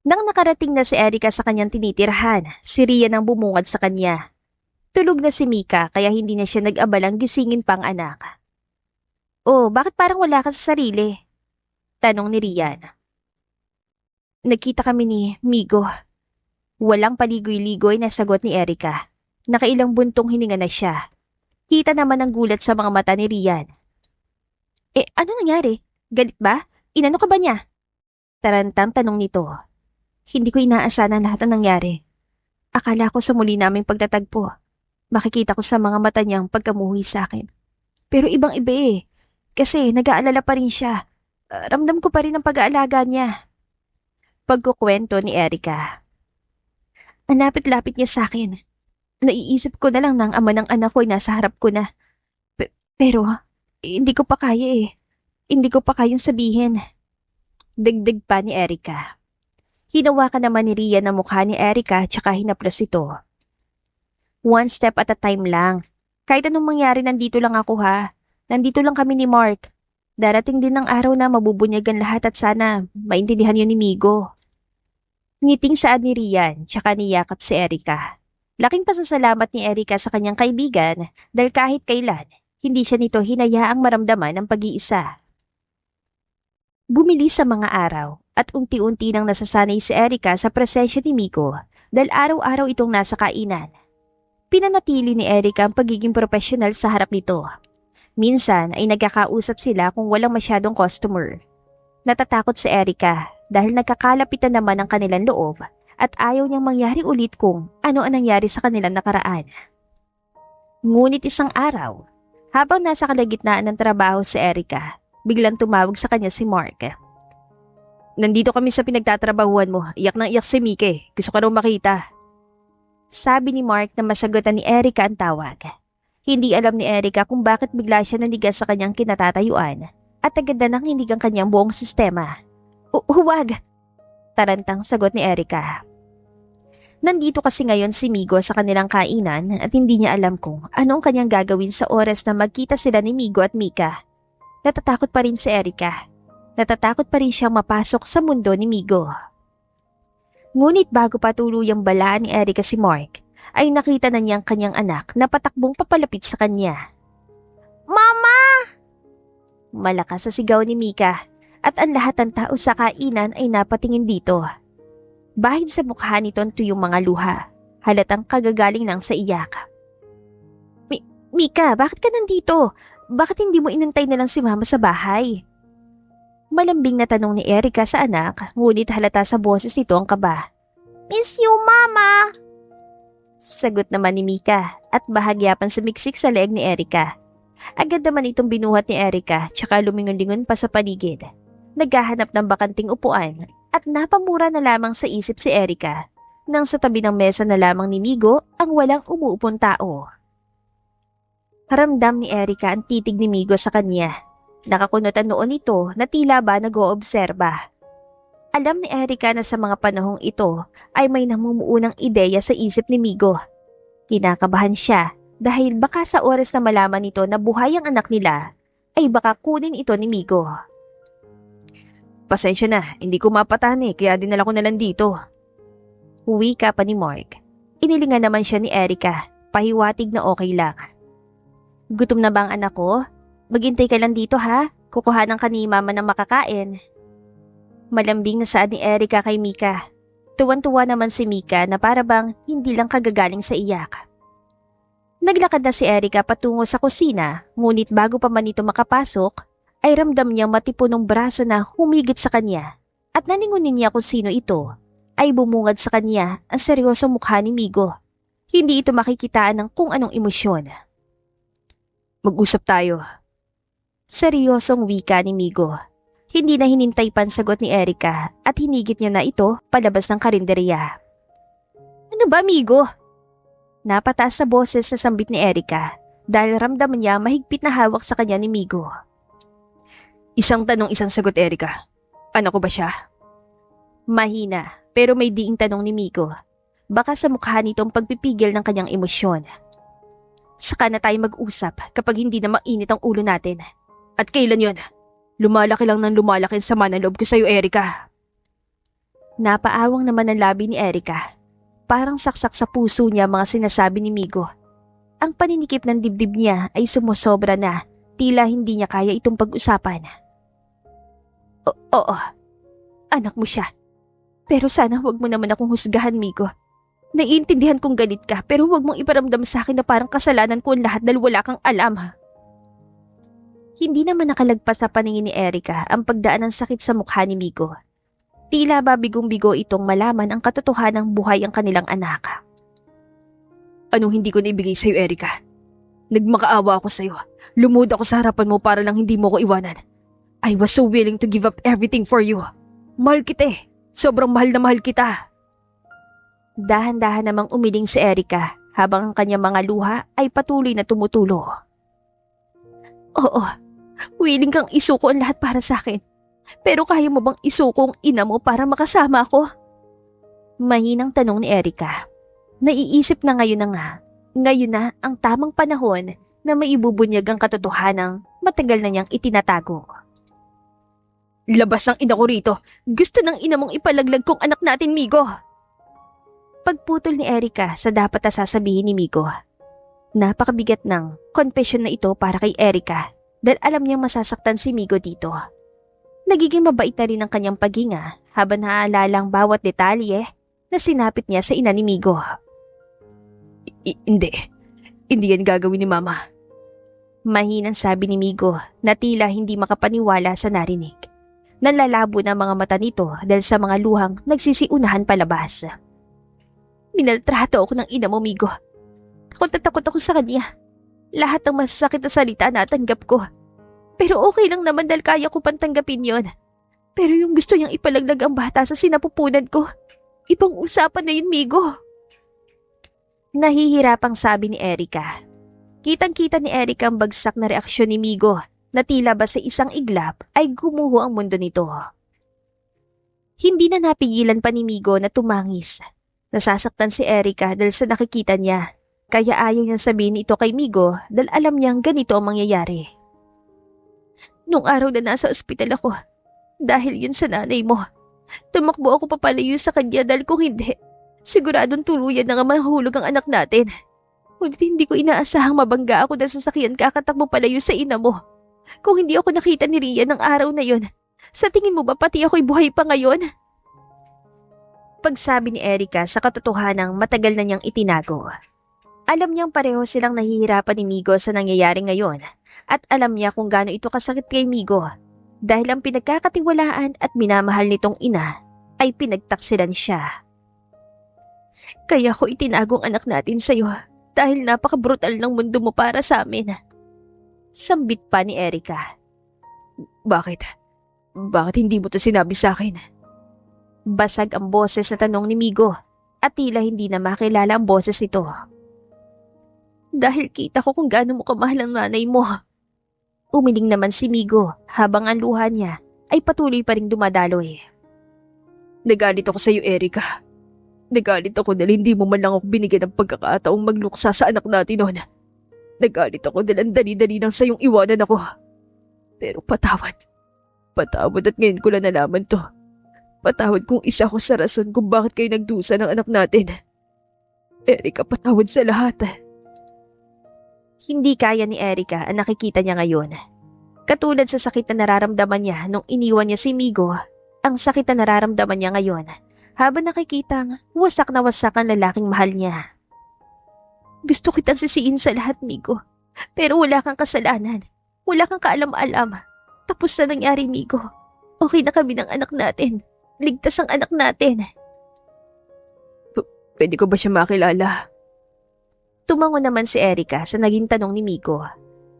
Nang nakarating na si Erica sa kanyang tinitirhan, si Rian ang bumungad sa kanya. Tulog na si Mika kaya hindi na siya nag-abalang gisingin pang anak. Oh, bakit parang wala ka sa sarili? Tanong ni Rian. Nagkita kami ni Migo. Walang paligoy-ligoy na sagot ni Erica. Nakailang buntong hininga na siya. Kita naman ang gulat sa mga mata ni Rian. Ano nangyari? Galit ba? Inano ka ba niya? Tarantang tanong nito. Hindi ko inaasahan ang lahat ng nangyari. Akala ko sa muli naming pagtatagpo. Makikita ko sa mga mata niyang pagkamuhi sa akin. Pero ibang-iba eh. Kasi nag-aalala pa rin siya. Ramdam ko pa rin ang pag-aalaga niya. Pagkukwento ni Erica. Anapit-lapit niya sa akin. Naiisip ko na lang na ang ama ng anak ko ay nasa harap ko na. Pero hindi ko pa kaya eh. Hindi ko pa kayang sabihin. Dagdag pa ni Erica. Hinawakan naman ni Rian ang mukha ni Erica tsaka hinaplos ito. One step at a time lang. Kahit anong mangyari nandito lang ako ha. Nandito lang kami ni Mark. Darating din ang araw na mabubunyagan lahat at sana maintindihan yun ni Migo. Ngiting saad ni Rian tsaka niyakap si Erica. Laking pasasalamat ni Erica sa kanyang kaibigan dahil kahit kailan, hindi siya nito hinayaang maramdaman ang pag-iisa. Bumili sa mga araw at unti-unti nang nasasanay si Erica sa presensya ni Migo dahil araw-araw itong nasa kainan. Pinanatili ni Erica ang pagiging profesional sa harap nito. Minsan ay nagkakausap sila kung walang masyadong customer. Natatakot si Erica dahil nagkakalapitan naman ang kanilang loob at ayaw niyang mangyari ulit kung ano ang nangyari sa kanilang nakaraan. Ngunit isang araw, habang nasa kalagitnaan ng trabaho si Erica, biglang tumawag sa kanya si Mark. Nandito kami sa pinagtatrabahuan mo. Iyak nang iyak si Mike. Gusto ka raw makita. Sabi ni Mark na masagutan ni Erica ang tawag. Hindi alam ni Erica kung bakit bigla siya nanigas sa kanyang kinatatayuan at agad na nanginig ang kanyang buong sistema. Huwag! Tarantang sagot ni Erica. Nandito kasi ngayon si Migo sa kanilang kainan at hindi niya alam kung ano ang kanyang gagawin sa oras na magkita sila ni Migo at Mika. Natatakot pa rin si Erica. Natatakot pa rin siyang mapasok sa mundo ni Migo. Ngunit bago pa tuluyang balaan ni Erica si Mark, ay nakita na niya ang kanyang anak na patakbong papalapit sa kanya. Mama! Malakas sa sigaw ni Mika at ang lahat ng tao sa kainan ay napatingin dito. Bahid sa mukha nito ang tuyong mga luha, halatang kagagaling lang sa iyak. Mika, bakit ka nandito? Bakit hindi mo inantay na lang si Mama sa bahay? Malambing na tanong ni Erica sa anak, ngunit halata sa boses nito ang kaba. Miss you, Mama! Sagot naman ni Mika at bahagya pang sumiksik sa leeg ni Erica. Agad naman itong binuhat ni Erica tsaka lumingon-lingon pa sa paligid. Naghahanap ng bakanting upuan at napamura na lamang sa isip si Erica nang sa tabi ng mesa na lamang ni Migo ang walang umuupong tao. Ramdam ni Erica ang titig ni Migo sa kanya. Nakakunot ang noon ito na tila ba nag-oobserba. Alam ni Erica na sa mga panahong ito ay may namumuunang ideya sa isip ni Migo. Kinakabahan siya dahil baka sa oras na malaman nito na buhay ang anak nila ay baka kunin ito ni Migo. Pasensya na, hindi ko mapatani kaya dinala ko na lang dito. Uwi ka pa ni Mark. Inilingan naman siya ni Erica, pahiwatig na okay lang. Gutom na ba ang anak ko? Maghintay ka lang dito ha, kukuhanan ka ni Mama ng makakain. Malambing na saad ni Erica kay Mika. Tuwan-tuwa naman si Mika na para bang hindi lang kagagaling sa iyak. Naglakad na si Erica patungo sa kusina, ngunit bago pa man ito makapasok, ay ramdam niyang matipunong braso na humigit sa kanya at naningunin niya kung sino ito, ay bumungad sa kanya ang seryosong mukha ni Migo. Hindi ito makikitaan ng kung anong emosyon. Mag-usap tayo. Seryosong wika ni Migo. Hindi na hinintay pa ang sagot ni Erica at hinigit niya na ito palabas ng karinderya. Ano ba, Migo? Napataas sa boses na sambit ni Erica dahil ramdam niya mahigpit na hawak sa kanya ni Migo. Isang tanong, isang sagot, Erica. Ano ko ba siya? Mahina pero may diing tanong ni Migo. Baka sa mukha nito ang pagpipigil ng kanyang emosyon. Saka na tayo mag-usap kapag hindi na mainit ang ulo natin. At kailan yon? Lumalaki lang ng lumalaki ang sama ng loob ko sa'yo, Erica. Napaawang naman ang labi ni Erica. Parang saksak sa puso niya mga sinasabi ni Migo. Ang paninikip ng dibdib niya ay sumusobra na, tila hindi niya kaya itong pag-usapan. Oo, anak mo siya. Pero sana huwag mo naman akong husgahan, Migo. Naiintindihan kong galit ka pero huwag mong iparamdam sa akin na parang kasalanan ko ang lahat dahil wala kang alam ha. Hindi naman nakalagpas sa paningin ni Erica ang pagdaan ng sakit sa mukha ni Migo. Tila ba bigong-bigo itong malaman ang katotohanang buhay ang kanilang anak. Anong hindi ko naibigay sa'yo, Erica? Nagmakaawa ako sa'yo. Lumuhod ako sa harapan mo para lang hindi mo ko iwanan. I was so willing to give up everything for you. Mahal kita eh. Sobrang mahal na mahal kita. Dahan-dahan namang umiling si Erica habang ang kanyang mga luha ay patuloy na tumutulo. Oo, willing kang isuko ang lahat para sa akin. Pero kaya mo bang isuko ang ina mo para makasama ako? Mahinang tanong ni Erica. Naiisip na ngayon na nga. Ngayon na ang tamang panahon na maibubunyag ang katotohanang matagal na niyang itinatago. Labas ng ina ko rito. Gusto ng ina mong ipalaglag kong anak natin, Migo. Pagputol ni Erica sa dapat na sasabihin ni Migo. Napakabigat ng confession na ito para kay Erica dahil alam niyang masasaktan si Migo dito. Nagiging mabait na rin ang kanyang paghinga habang naaalala ang bawat detalye na sinapit niya sa ina ni Migo. Hindi. Hindi yan gagawin ni Mama. Mahinang sabi ni Migo na tila hindi makapaniwala sa narinig. Nalalabo na mga mata nito dahil sa mga luhang nagsisiunahan palabas. Minaltrato ako ng ina mo, Migo. Takot ako sa kanya. Lahat ng masasakit na salita natanggap ko. Pero okay lang naman dahil kaya ko pantanggapin yon. Pero yung gusto niyang ipalaglag ang bata sa sinapupunan ko, ibang usapan na yun, Migo. Nahihirapang sabi ni Erica. Kitang-kita ni Erica ang bagsak na reaksyon ni Migo na tila ba sa isang iglap ay gumuho ang mundo nito. Hindi na napigilan pa ni Migo na tumangis. Nasasaktan si Erica dahil sa nakikita niya. Kaya ayaw niyang sabihin ito kay Migo dahil alam niyang ganito ang mangyayari. Nung araw na nasa ospital ako, dahil yun sa nanay mo, tumakbo ako papalayo sa kanya dahil kung hindi, siguradong tuluyan na nga mahulog ang anak natin. Ngunit hindi ko inaasahang mabangga ako dahil sasakyan kakatakbo palayo sa ina mo. Kung hindi ako nakita ni Rian ng araw na yun, sa tingin mo ba pati ako'y buhay pa ngayon? Pagsabi ni Erica sa katotohanang matagal na niyang itinago. Alam niyang pareho silang nahihirapan ni Migo sa nangyayari ngayon at alam niya kung gaano ito kasakit kay Migo. Dahil ang pinagkakatiwalaan at minamahal nitong ina ay pinagtaksilan siya. Kaya ko itinagong anak natin sa'yo dahil napaka-brutal ng mundo mo para sa amin. Sambit pa ni Erica. Bakit? Bakit hindi mo to sinabi sa akin? Basag ang boses na tanong ni Migo at tila hindi na makilala ang boses nito. Dahil kita ko kung gaano mo kamahal ang nanay mo. Umiling naman si Migo habang ang luha niya ay patuloy pa ring dumadaloy. Nagalit ako sa iyo, Erica. Nagalit ako dahil hindi mo man lang ako binigyan ng pagkakataong magluksa sa anak natin noon. Nagalit ako dahil ang dali-dali lang sa iyong iwanan ako. Pero patawad. Patawad at ngayon ko lang nalaman to. Patawad kung isa ko sa rason kung bakit kayo nagdusa ng anak natin. Erica, patawad sa lahat. Hindi kaya ni Erica ang nakikita niya ngayon. Katulad sa sakit na nararamdaman niya nung iniwan niya si Migo, ang sakit na nararamdaman niya ngayon habang nakikitang wasak na wasak ang lalaking mahal niya. Gusto kitang sisiin sa lahat, Migo. Pero wala kang kasalanan. Wala kang kaalam-alam. Tapos na nangyari, Migo. Okay na kami ng anak natin. Ligtas ang anak natin. Pwede ko ba siya makilala? Tumango naman si Erica sa naging tanong ni Migo.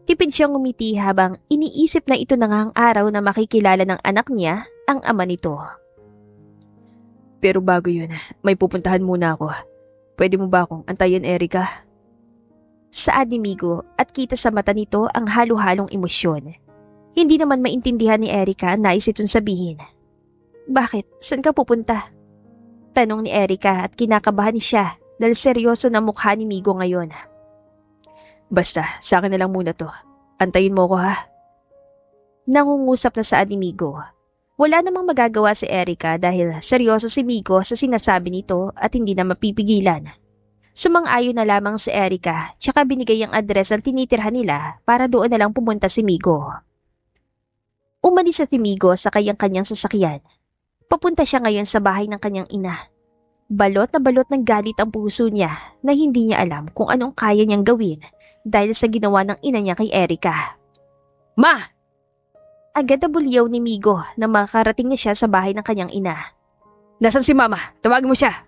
Tipid siyang ngumiti habang iniisip na ito na nga ang araw na makikilala ng anak niya ang ama nito. Pero bago yun, may pupuntahan muna ako. Pwede mo ba akong antayin, Erica? Saad ni Migo at kita sa mata nito ang halo-halong emosyon. Hindi naman maintindihan ni Erica ang nais itong sabihin. Bakit? Saan ka pupunta? Tanong ni Erica at kinakabahan siya dahil seryoso na mukha ni Migo ngayon. Basta, sa akin na lang muna to. Antayin mo ko, ha? Nangungusap na saad ni Migo. Wala namang magagawa si Erica dahil seryoso si Migo sa sinasabi nito at hindi na mapipigilan. Sumang-ayon na lamang si Erica tsaka binigay ang address ang tinitirhan nila para doon na lang pumunta si Migo. Umalis si Migo sa kanyang sasakyan. Papunta siya ngayon sa bahay ng kanyang ina. Balot na balot ng galit ang puso niya na hindi niya alam kung anong kaya niyang gawin dahil sa ginawa ng ina niya kay Erica. Ma! Agad na bulyaw ni Migo na makarating na siya sa bahay ng kanyang ina. Nasaan si Mama? Tawagin mo siya!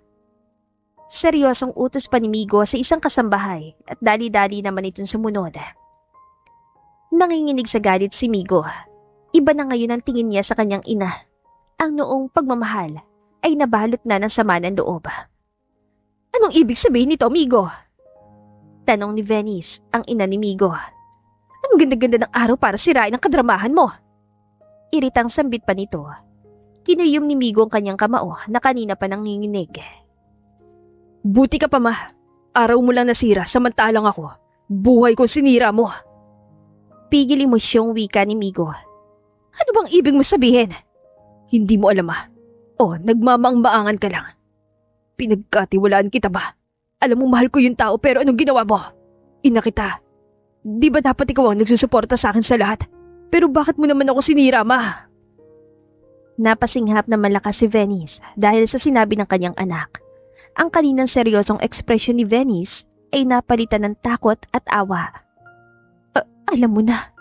Seryosong utos pa ni Migo sa isang kasambahay at dali-dali naman itong sumunod. Nanginginig sa galit si Migo. Iba na ngayon ang tingin niya sa kanyang ina. Ang noong pagmamahal ay nabalot na ng sama ng loob. Anong ibig sabihin nito, Migo? Tanong ni Venice, ang ina ni Migo. Ang ganda-ganda ng araw para sirain ang kadramahan mo. Iritang sambit pa nito. Kinuyom ni Migo ang kanyang kamao na kanina pa nanginginig. Buti ka pa, Ma. Araw mo lang nasira samantalang ako. Buhay ko sinira mo. Pigil emosyong wika ni Migo. Ano bang ibig mo sabihin? Hindi mo alam, Ma. O, nagmamaang-maangan ka lang. Pinagkatiwalaan kita ba? Alam mo mahal ko yung tao pero anong ginawa mo? Ina kita. Di ba dapat ikaw ang nagsusuporta sa akin sa lahat? Pero bakit mo naman ako sinira, Ma? Napasinghap na malakas si Venice dahil sa sinabi ng kanyang anak. Ang kaninang seryosong ekspresyon ni Venice ay napalitan ng takot at awa. Alam mo na.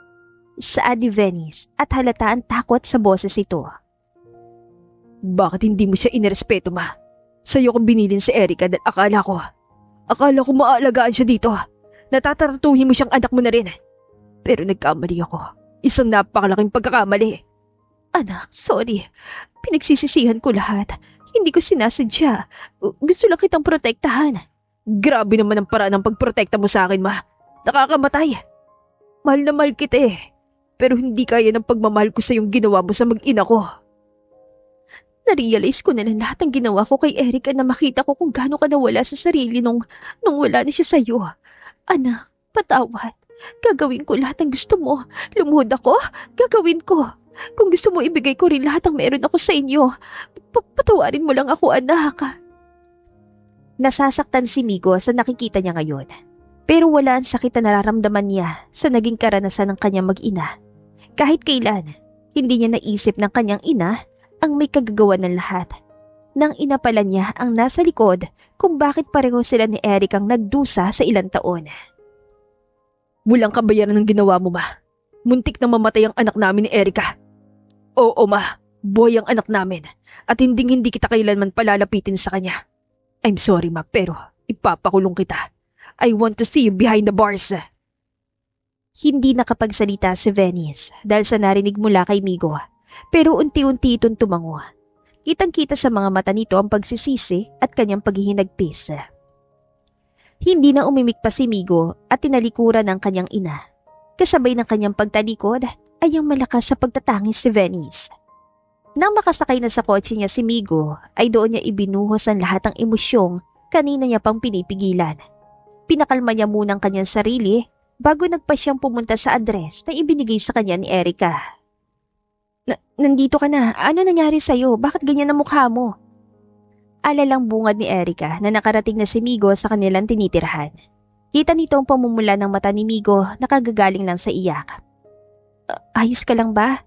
Saad ni Venice at halata ang takot sa boses ito. Bakit hindi mo siya inirespeto, Ma? Sa'yo kong binilin si Erica dahil akala ko maaalagaan siya dito. Natataratuhin mo siyang anak mo na rin. Pero nagkamali ako. Isang napakalaking pagkakamali. Anak, sorry. Pinagsisisihan ko lahat. Hindi ko sinasadya. Gusto lang kitang protektahan. Grabe naman ang paraan ng pagprotekta mo sa akin, Ma. Nakakamatay. Mahal na mahal kita eh. Pero hindi kaya ng pagmamahal ko sa yung ginawa mo sa mag-ina ko. Narealize ko na lang lahat ng ginawa ko kay Erica na makita ko kung gaano ka nawala sa sarili nung wala na siya sa'yo. Anak, patawad. Gagawin ko lahat ng gusto mo. Lumuhod ako, gagawin ko. Kung gusto mo, ibigay ko rin lahat ng meron ako sa inyo. Patawarin mo lang ako, anak. Nasasaktan si Migo sa nakikita niya ngayon. Pero wala ang sakit na nararamdaman niya sa naging karanasan ng kanyang mag-ina. Kahit kailan, hindi niya naisip ng kanyang ina ang may kagagawa ng lahat. Nang ina pala niya ang nasa likod kung bakit pareho sila ni Eric ang nagdusa sa ilang taon. Walang kabayaran ng ginawa mo, Ma. Muntik na mamatay ang anak namin ni Erica. Oo ma, boy ang anak namin at hindi kita kailanman palalapitin sa kanya. I'm sorry ma, pero ipapakulong kita. I want to see you behind the bars. Hindi nakapagsalita si Venice dahil sa narinig mula kay Migo. Pero unti-unti itong tumango. Kitang-kita sa mga mata nito ang pagsisisi at kanyang paghihinagpis. Hindi na umimik pa si Migo at tinalikuran ng kanyang ina. Kasabay ng kanyang pagtalikod ay ang malakas sa pagtatangis si Venice. Nang makasakay na sa kotse niya si Migo ay doon niya ibinuhos ang lahat ng emosyong kanina niya pang pinipigilan. Pinakalma niya muna ang kanyang sarili bago nagpa siyang pumunta sa address na ibinigay sa kanya ni Erica. Nandito ka na. Ano nangyari sa'yo? Bakit ganyan ang mukha mo? Alalang bungad ni Erica na nakarating na si Migo sa kanilang tinitirhan. Kita nito ang pamumula ng mata ni Migo na kagagaling lang sa iyak. Ayos ka lang ba?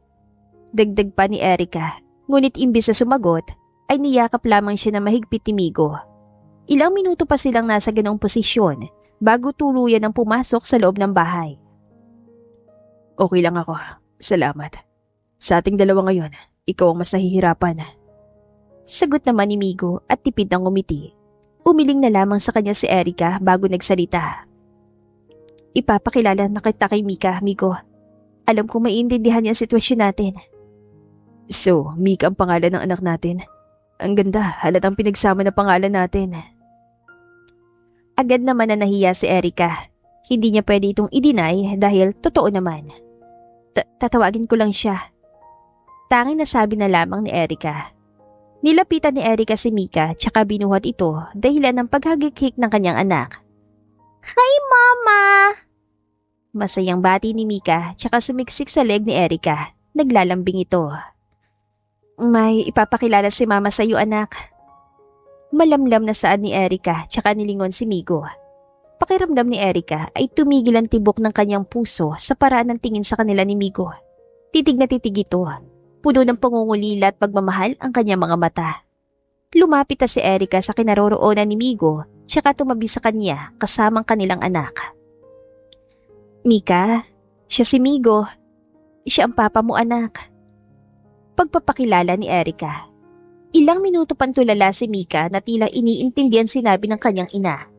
Dagdag pa ni Erica. Ngunit imbis na sumagot, ay niyakap lamang siya na mahigpit ni Migo. Ilang minuto pa silang nasa ganong posisyon bago tuluyan ang pumasok sa loob ng bahay. Okay lang ako. Salamat. Sa ating dalawa ngayon, ikaw ang mas nahihirapan. Sagot naman ni Migo at tipid ng ngumiti. Umiling na lamang sa kanya si Erica bago nagsalita. Ipapakilala na kita kay Mika, Migo. Alam kong maiintindihan niya ang sitwasyon natin. So, Mika ang pangalan ng anak natin. Ang ganda, halatang pinagsama na pangalan natin. Agad naman na nahiya si Erica. Hindi niya pwede itong i-deny dahil totoo naman. Tatawagin ko lang siya. Tanging nasabi na lamang ni Erica. Nilapitan ni Erica si Mika tsaka binuhat ito dahilan ng paghagikik ng kanyang anak. Hi, Mama! Masayang bati ni Mika tsaka sumiksik sa leg ni Erica. Naglalambing ito. May ipapakilala si Mama sa iyo, anak. Malamlam na saad ni Erica tsaka nilingon si Migo. Pakiramdam ni Erica ay tumigil ang tibok ng kanyang puso sa paraan ng tingin sa kanila ni Migo. Titig na titig ito. Puno ng pangungulila at pagmamahal ang kanyang mga mata. Lumapit na si Erica sa kinaroroonan ni Migo tsaka tumabi sa kanya kasamang kanilang anak. Mika, siya si Migo. Siya ang papa mo, anak. Pagpapakilala ni Erica. Ilang minuto pang tulala si Mika na tila iniintindihan sinabi ng kanyang ina.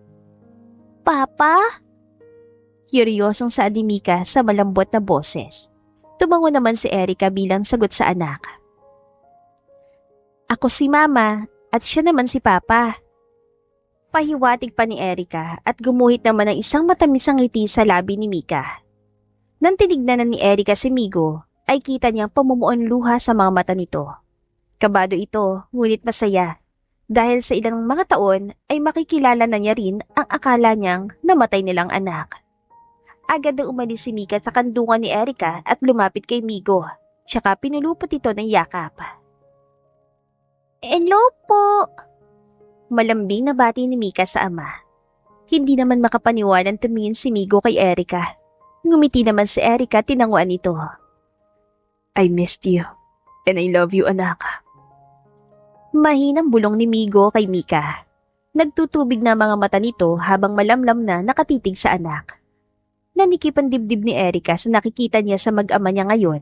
Papa? Kuryosong saad ni Mika sa malambot na boses. Tumango naman si Erica bilang sagot sa anak. Ako si Mama at siya naman si Papa. Pahiwatig pa ni Erica at gumuhit naman ng isang matamisang ngiti sa labi ni Mika. Nang tinignan na ni Erica si Migo, ay kita niyang pamumuon luha sa mga mata nito. Kabado ito, ngunit masaya. Dahil sa ilang mga taon ay makikilala na niya rin ang akala niyang namatay nilang anak. Agad na umalis si Mika sa kandungan ni Erica at lumapit kay Migo. Tsaka pinulupot ito ng yakap. Hello po! Malambing na bati ni Mika sa ama. Hindi naman makapaniwalang tumingin si Migo kay Erica. Ngumiti naman si Erica, tinanguan ito. I missed you and I love you, anak. Mahinang bulong ni Migo kay Mika. Nagtutubig na mga mata nito habang malamlam na nakatitig sa anak. Nanikip ang dibdib ni Erica sa nakikita niya sa mag-ama niya ngayon.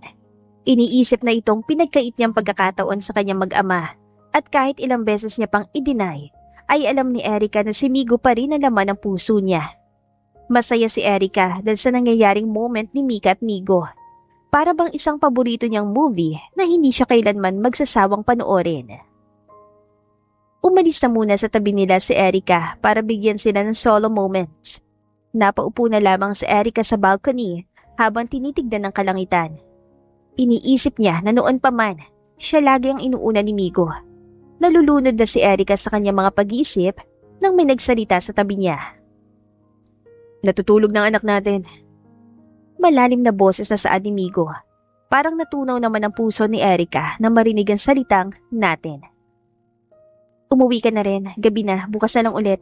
Iniisip na itong pinagkait niyang pagkakataon sa kanyang mag-ama at kahit ilang beses niya pang i-deny, ay alam ni Erica na si Migo pa rin ang laman ng puso niya. Masaya si Erica dahil sa nangyayaring moment ni Mika at Migo. Para bang isang paborito niyang movie na hindi siya kailanman magsasawang panoorin. Umalis na muna sa tabi nila si Erica para bigyan sila ng solo moments. Napaupo na lamang si Erica sa balcony habang tinitignan ng kalangitan. Iniisip niya na noon pa man, siya lagi ang inuuna ni Migo. Nalulunod na si Erica sa kanyang mga pag-iisip nang may nagsalita sa tabi niya. Natutulog ng anak natin. Malalim na boses na saad ni Migo. Parang natunaw naman ang puso ni Erica na marinig ang salitang natin. Umuwi ka na rin, gabi na, bukas na lang ulit.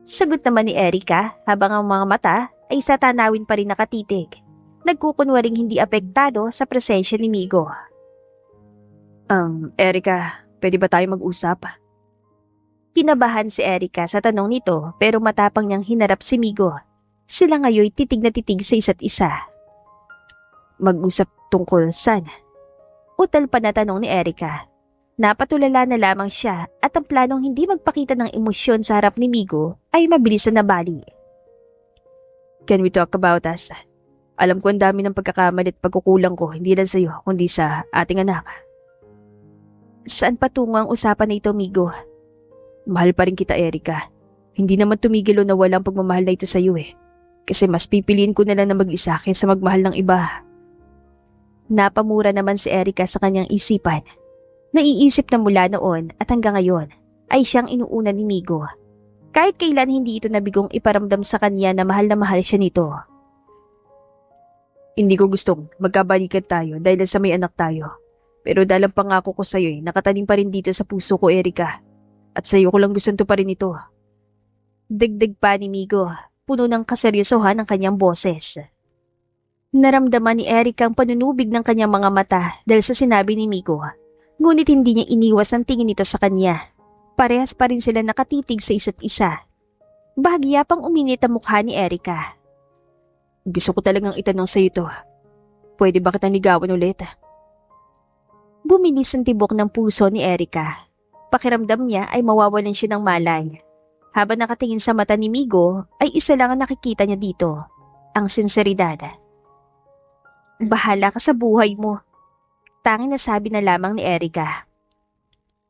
Sagot naman ni Erica habang ang mga mata ay sa tanawin pa rin nakatitig. Nagkukunwaring hindi apektado sa presensya ni Migo. Erica, pwede ba tayo mag-usap? Kinabahan si Erica sa tanong nito pero matapang niyang hinarap si Migo. Sila ngayon titig na titig sa isa't isa. Mag-usap tungkol saan? Utal pa na tanong ni Erica. Napatulala na lamang siya at ang planong hindi magpakita ng emosyon sa harap ni Migo ay mabilis na nabali. Can we talk about us? Alam ko ang dami ng pagkakamali at pagkukulang ko, hindi lang sa'yo, kundi sa ating anak. Saan patungo ang usapan na ito, Migo? Mahal pa rin kita, Erica. Hindi naman tumigil o nawala ang pagmamahal na ito sa'yo eh. Kasi mas pipiliin ko na lang na mag-isa kaysa magmahal ng iba. Napamura naman si Erica sa kanyang isipan. Naiisip na mula noon at hanggang ngayon ay siyang inuuna ni Migo. Kahit kailan hindi ito nabigong iparamdam sa kanya na mahal siya nito. Hindi ko gustong magkabalikan tayo dahil sa may anak tayo. Pero dahil ang pangako ko sa'yo nakatanim pa rin dito sa puso ko, Erica. At sa'yo ko lang gustong pa rin ito. Dagdag pa ni Migo, puno ng kaseryosohan ang kanyang boses. Naramdaman ni Erica ang panunubig ng kanyang mga mata dahil sa sinabi ni Migo. Ngunit hindi niya iniwas ang tingin nito sa kanya. Parehas pa rin sila nakatitig sa isa't isa. Bahagya pang uminit ang mukha ni Erica. Gusto ko talagang itanong sa'yo ito. Pwede ba kitang ligawan ulit? Bumilis ang tibok ng puso ni Erica. Pakiramdam niya ay mawawalan siya ng malay. Habang nakatingin sa mata ni Migo, ay isa lang ang nakikita niya dito. Ang sinseridad. Bahala ka sa buhay mo. Tanging nasabi na lamang ni Erica.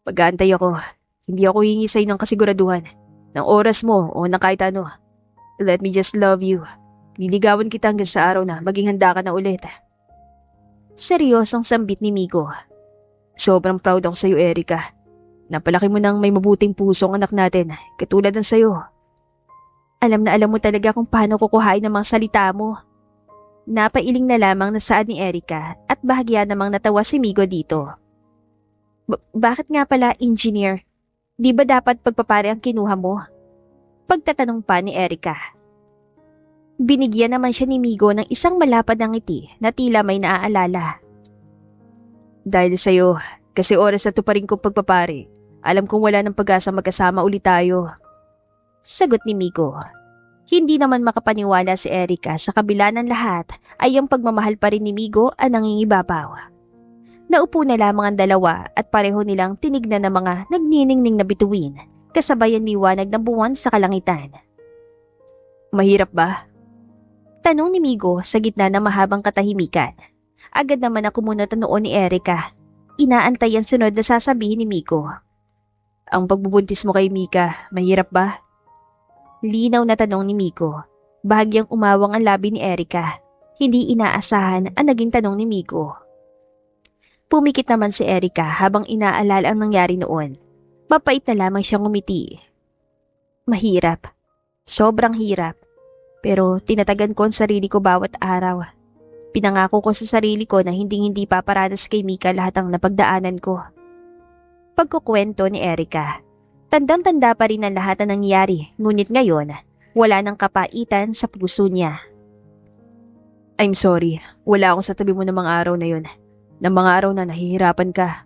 Mag-aantay ako. Hindi ako hihingi sa'yo ng kasiguraduhan. Ng oras mo o ng kahit ano. Let me just love you. Liligawan kita hanggang sa araw na maging handa ka na ulit. Seryosong sambit ni Migo. Sobrang proud ako sa'yo, Erica. Napalaki mo ng may mabuting puso ang anak natin, katulad ng sa'yo. Alam na alam mo talaga kung paano kukuhain ng mga salita mo. Napailing na lamang na saad ni Erica at bahagya namang natawa si Migo dito. Bakit nga pala, engineer? Di ba dapat pagpapare ang kinuha mo? Pagtatanong pa ni Erica. Binigyan naman siya ni Migo ng isang malapad na ngiti na tila may naaalala. Dahil sa'yo, kasi oras na to pa rin kong pagpapare. Alam kong wala ng pag-asa magkasama ulit tayo. Sagot ni Migo. Hindi naman makapaniwala si Erica sa kabila ng lahat ay ang pagmamahal pa rin ni Migo ang nangingibabaw. Naupo na lamang ang dalawa at pareho nilang tinignan ng mga nagniningning na bituin kasabay ang liwanag ng buwan sa kalangitan. Mahirap ba? Tanong ni Migo sa gitna ng mahabang katahimikan. Agad naman na kumunot ang noo ni Erica. Inaantay ang sunod na sasabihin ni Migo. Ang pagbubuntis mo kay Mika, mahirap ba? Linaw na tanong ni Migo. Bahagyang umawang ang labi ni Erica. Hindi inaasahan ang naging tanong ni Migo. Pumikit naman si Erica habang inaalala ang nangyari noon. Mapait na lamang siyang ngumiti. Mahirap. Sobrang hirap. Pero tinatagan ko ang sarili ko bawat araw. Pinangako ko sa sarili ko na hindi paparanas kay Mika lahat ang napagdaanan ko. Pagkukwento ni Erica. Tandang-tanda pa rin ang lahat na nangyari, ngunit ngayon, wala nang kapaitan sa puso niya. I'm sorry, wala ako sa tabi mo ng mga araw na yun. Ng mga araw na nahihirapan ka.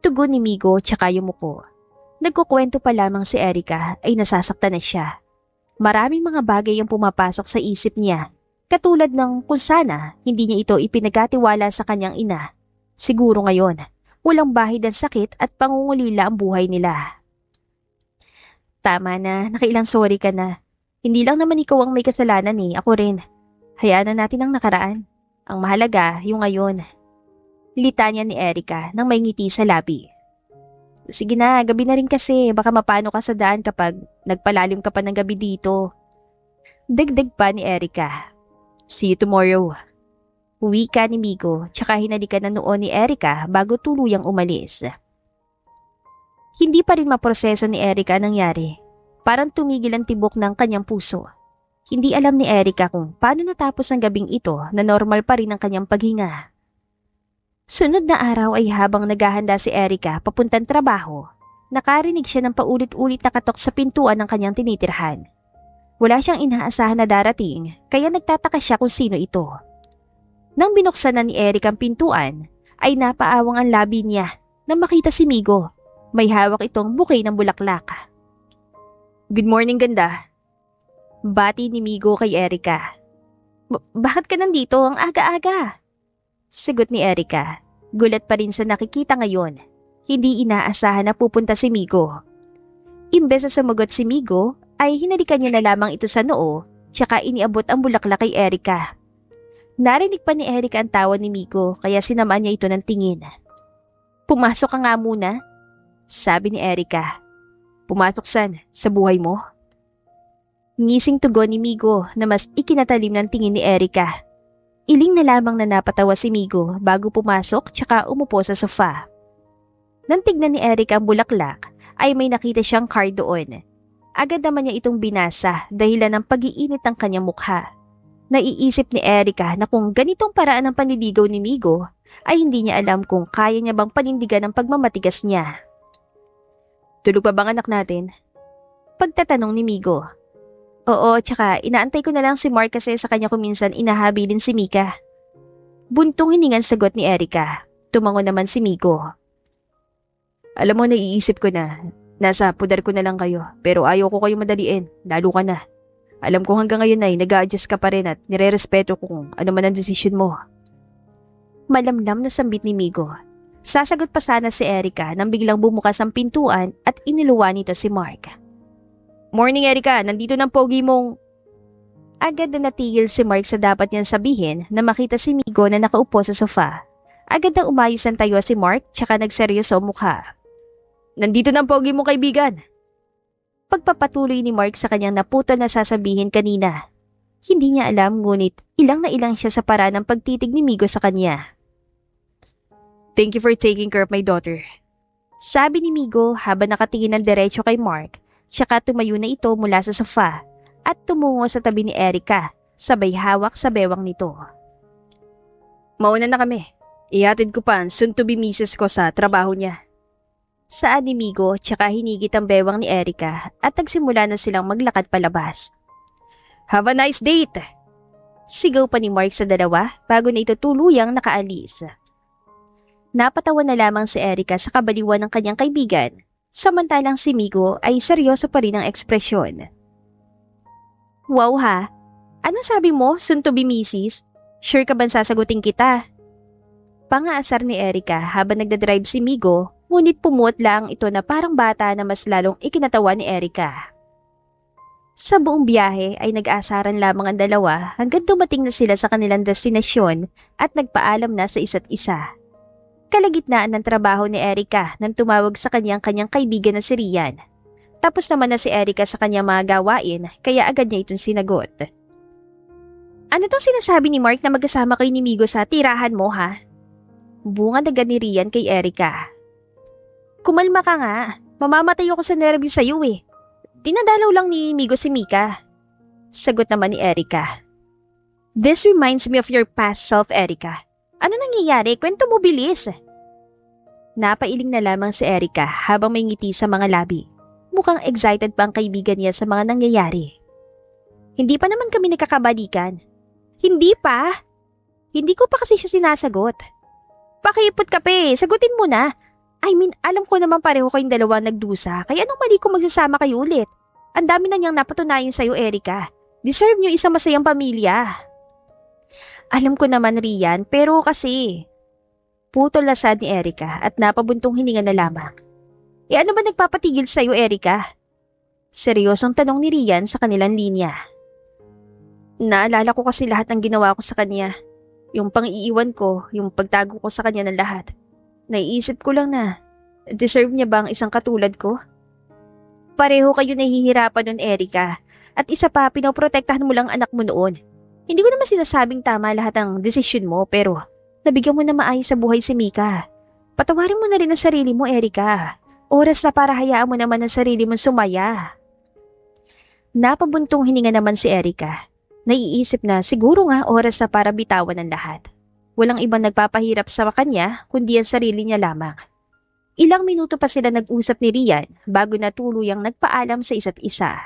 Tugon ni Migo tsaka yumuko. Nagkukwento pa lamang si Erica ay nasasaktan na siya. Maraming mga bagay ang pumapasok sa isip niya, katulad ng kung sana hindi niya ito ipinagkatiwala sa kanyang ina. Siguro ngayon, walang bahid ang sakit at pangungulila ang buhay nila. Tama na, nakailang sorry ka na. Hindi lang naman ikaw ang may kasalanan ako rin. Hayaan na natin ang nakaraan. Ang mahalaga, yung ngayon. Litanya ni Erica nang may ngiti sa labi. Sige na, gabi na rin kasi. Baka mapano ka sa daan kapag nagpalalim ka pa ng gabi dito. Dagdag pa ni Erica. See you tomorrow. Uwi ka ni Migo, tsaka hinalikan na noon ni Erica bago tuluyang umalis. Hindi pa rin maproseso ni Erica ang nangyari. Parang tumigil ang tibok ng kanyang puso. Hindi alam ni Erica kung paano natapos ang gabing ito na normal pa rin ang kanyang paghinga. Sunod na araw ay habang naghahanda si Erica papuntang trabaho, nakarinig siya ng paulit-ulit na katok sa pintuan ng kanyang tinitirhan. Wala siyang inaasahan na darating, kaya nagtataka siya kung sino ito. Nang binuksan na ni Erica ang pintuan, ay napaawang ang labi niya nang makita si Migo. May hawak itong bouquet ng bulaklak. Good morning, ganda. Bati ni Migo kay Erica. Bakit ka nandito ang aga-aga? Sagot ni Erica. Gulat pa rin sa nakikita ngayon. Hindi inaasahan na pupunta si Migo. Imbes na sumagot si Migo, ay hinalikan niya na lamang ito sa noo, tsaka iniabot ang bulaklak kay Erika. Narinig pa ni Erika ang tawa ni Migo, kaya sinamaan niya ito ng tingin. Pumasok ka nga muna, sabi ni Erika. Pumasok saan? Sa buhay mo? Ngising tugon ni Migo na mas ikinatalim ng tingin ni Erika. Iling na lamang na napatawa si Migo bago pumasok tsaka umupo sa sofa. Nang tignan ni Erika ang bulaklak, ay may nakita siyang card doon. Agad naman niya itong binasa dahilan ng pag-iinit ng kanyang mukha. Naiisip ni Erika na kung ganitong paraan ng panliligaw ni Migo, ay hindi niya alam kung kaya niya bang panindigan ang pagmamatigas niya. Tulog pa bang anak natin? Pagtatanong ni Migo. Oo, tsaka inaantay ko na lang si Mark kasi sa kanya kuminsan inahabilin si Mika. Buntong hiningan sagot ni Erika. Tumango naman si Migo. Alam mo, naiisip ko na. Nasa pudar ko na lang kayo, pero ayaw ko kayo madaliin, lalo ka na. Alam ko hanggang ngayon ay nag-a-adjust ka pa rin at nire-respeto ko kung ano man ang desisyon mo. Malamlam na sambit ni Migo. Sasagot pa sana si Erika nang biglang bumukas ang pintuan at iniluwa nito si Mark. Morning Erika, nandito ng pogi mong... Agad na natigil si Mark sa dapat niyang sabihin na makita si Migo na nakaupo sa sofa. Agad na umayos ang tayo si Mark tsaka nagseryoso mukha. Nandito ng pogi mong kaibigan. Pagpapatuloy ni Mark sa kanyang naputol na sasabihin kanina. Hindi niya alam ngunit ilang na ilang siya sa paraan ng pagtitig ni Migo sa kanya. Thank you for taking care of my daughter. Sabi ni Migo habang nakatingin ng diretso kay Mark, tsaka tumayo na ito mula sa sofa at tumungo sa tabi ni Erika, sabay hawak sa bewang nito. Mauna na kami. Ihatid ko pa ang soon-to-be misis ko sa trabaho niya. Saan ni Migo tsaka hinigit ang bewang ni Erika at nagsimula na silang maglakad palabas. Have a nice date! Sigaw pa ni Mark sa dalawa bago na ito tuluyang nakaalis. Napatawa na lamang si Erika sa kabaliwan ng kanyang kaibigan, samantalang si Migo ay seryoso pa rin ang ekspresyon. Wow ha! Anong sabi mo, soon to be misis? Sure ka ba sasagutin kita? Pangaasar ni Erika habang nagdadrive si Migo, ngunit pumuot lang ito na parang bata na mas lalong ikinatawa ni Erika. Sa buong biyahe ay nag-aasaran lamang ang dalawa hanggang dumating na sila sa kanilang destinasyon at nagpaalam na sa isa't isa. Kalagitnaan ng trabaho ni Erika nang tumawag sa kanyang kaibigan na si Rian. Tapos naman na si Erika sa kanyang mga gawain kaya agad niya itong sinagot. Ano tong sinasabi ni Mark na magkasama kayo ni Migo sa tirahan mo ha? Bungad agad ni Rian kay Erika. Kumalma ka nga, mamamatay ako sa nervyos sa'yo eh. Dinadalaw lang ni Migo si Mika. Sagot naman ni Erika. This reminds me of your past self, Erika. Ano nangyayari? Kwento mo bilis. Napailing na lamang si Erika habang may ngiti sa mga labi. Mukhang excited pa ang kaibigan niya sa mga nangyayari. Hindi pa naman kami nagkakabalikan. Hindi pa? Hindi ko pa kasi siya sinasagot. Pakipot ka pa eh, sagutin mo na. I mean, alam ko naman pareho kayong dalawa nagdusa, kaya anong mali kung magsasama kayo ulit? Ang dami na niyang napatunayan sa'yo, Erika. Deserve niyo isang masayang pamilya. Alam ko naman, Rian, pero kasi... Putol lasad ni Erika at napabuntong hininga na lamang. Ano ba nagpapatigil sa'yo, Erika? Seryosong tanong ni Rian sa kanilang linya. Naalala ko kasi lahat ng ginawa ko sa kanya. Yung pang-iiwan ko, yung pagtago ko sa kanya ng lahat. Naiisip ko lang na, deserve niya ba ang isang katulad ko? Pareho kayo nahihirapan nun, Erika. At isa pa, pinoprotektahan mo lang anak mo noon. Hindi ko naman sinasabing tama lahat ng desisyon mo, pero nabigyan mo na maayos sa buhay si Mika. Patawarin mo na rin ang sarili mo, Erika. Oras na para hayaan mo naman ang sarili mong sumaya. Napabuntong hininga naman si Erika. Naiisip na siguro nga oras na para bitawan ng lahat. Walang ibang nagpapahirap sa kanya kundi ang sarili niya lamang. Ilang minuto pa sila nag-usap ni Rian bago na tuluyang nagpaalam sa isa't isa.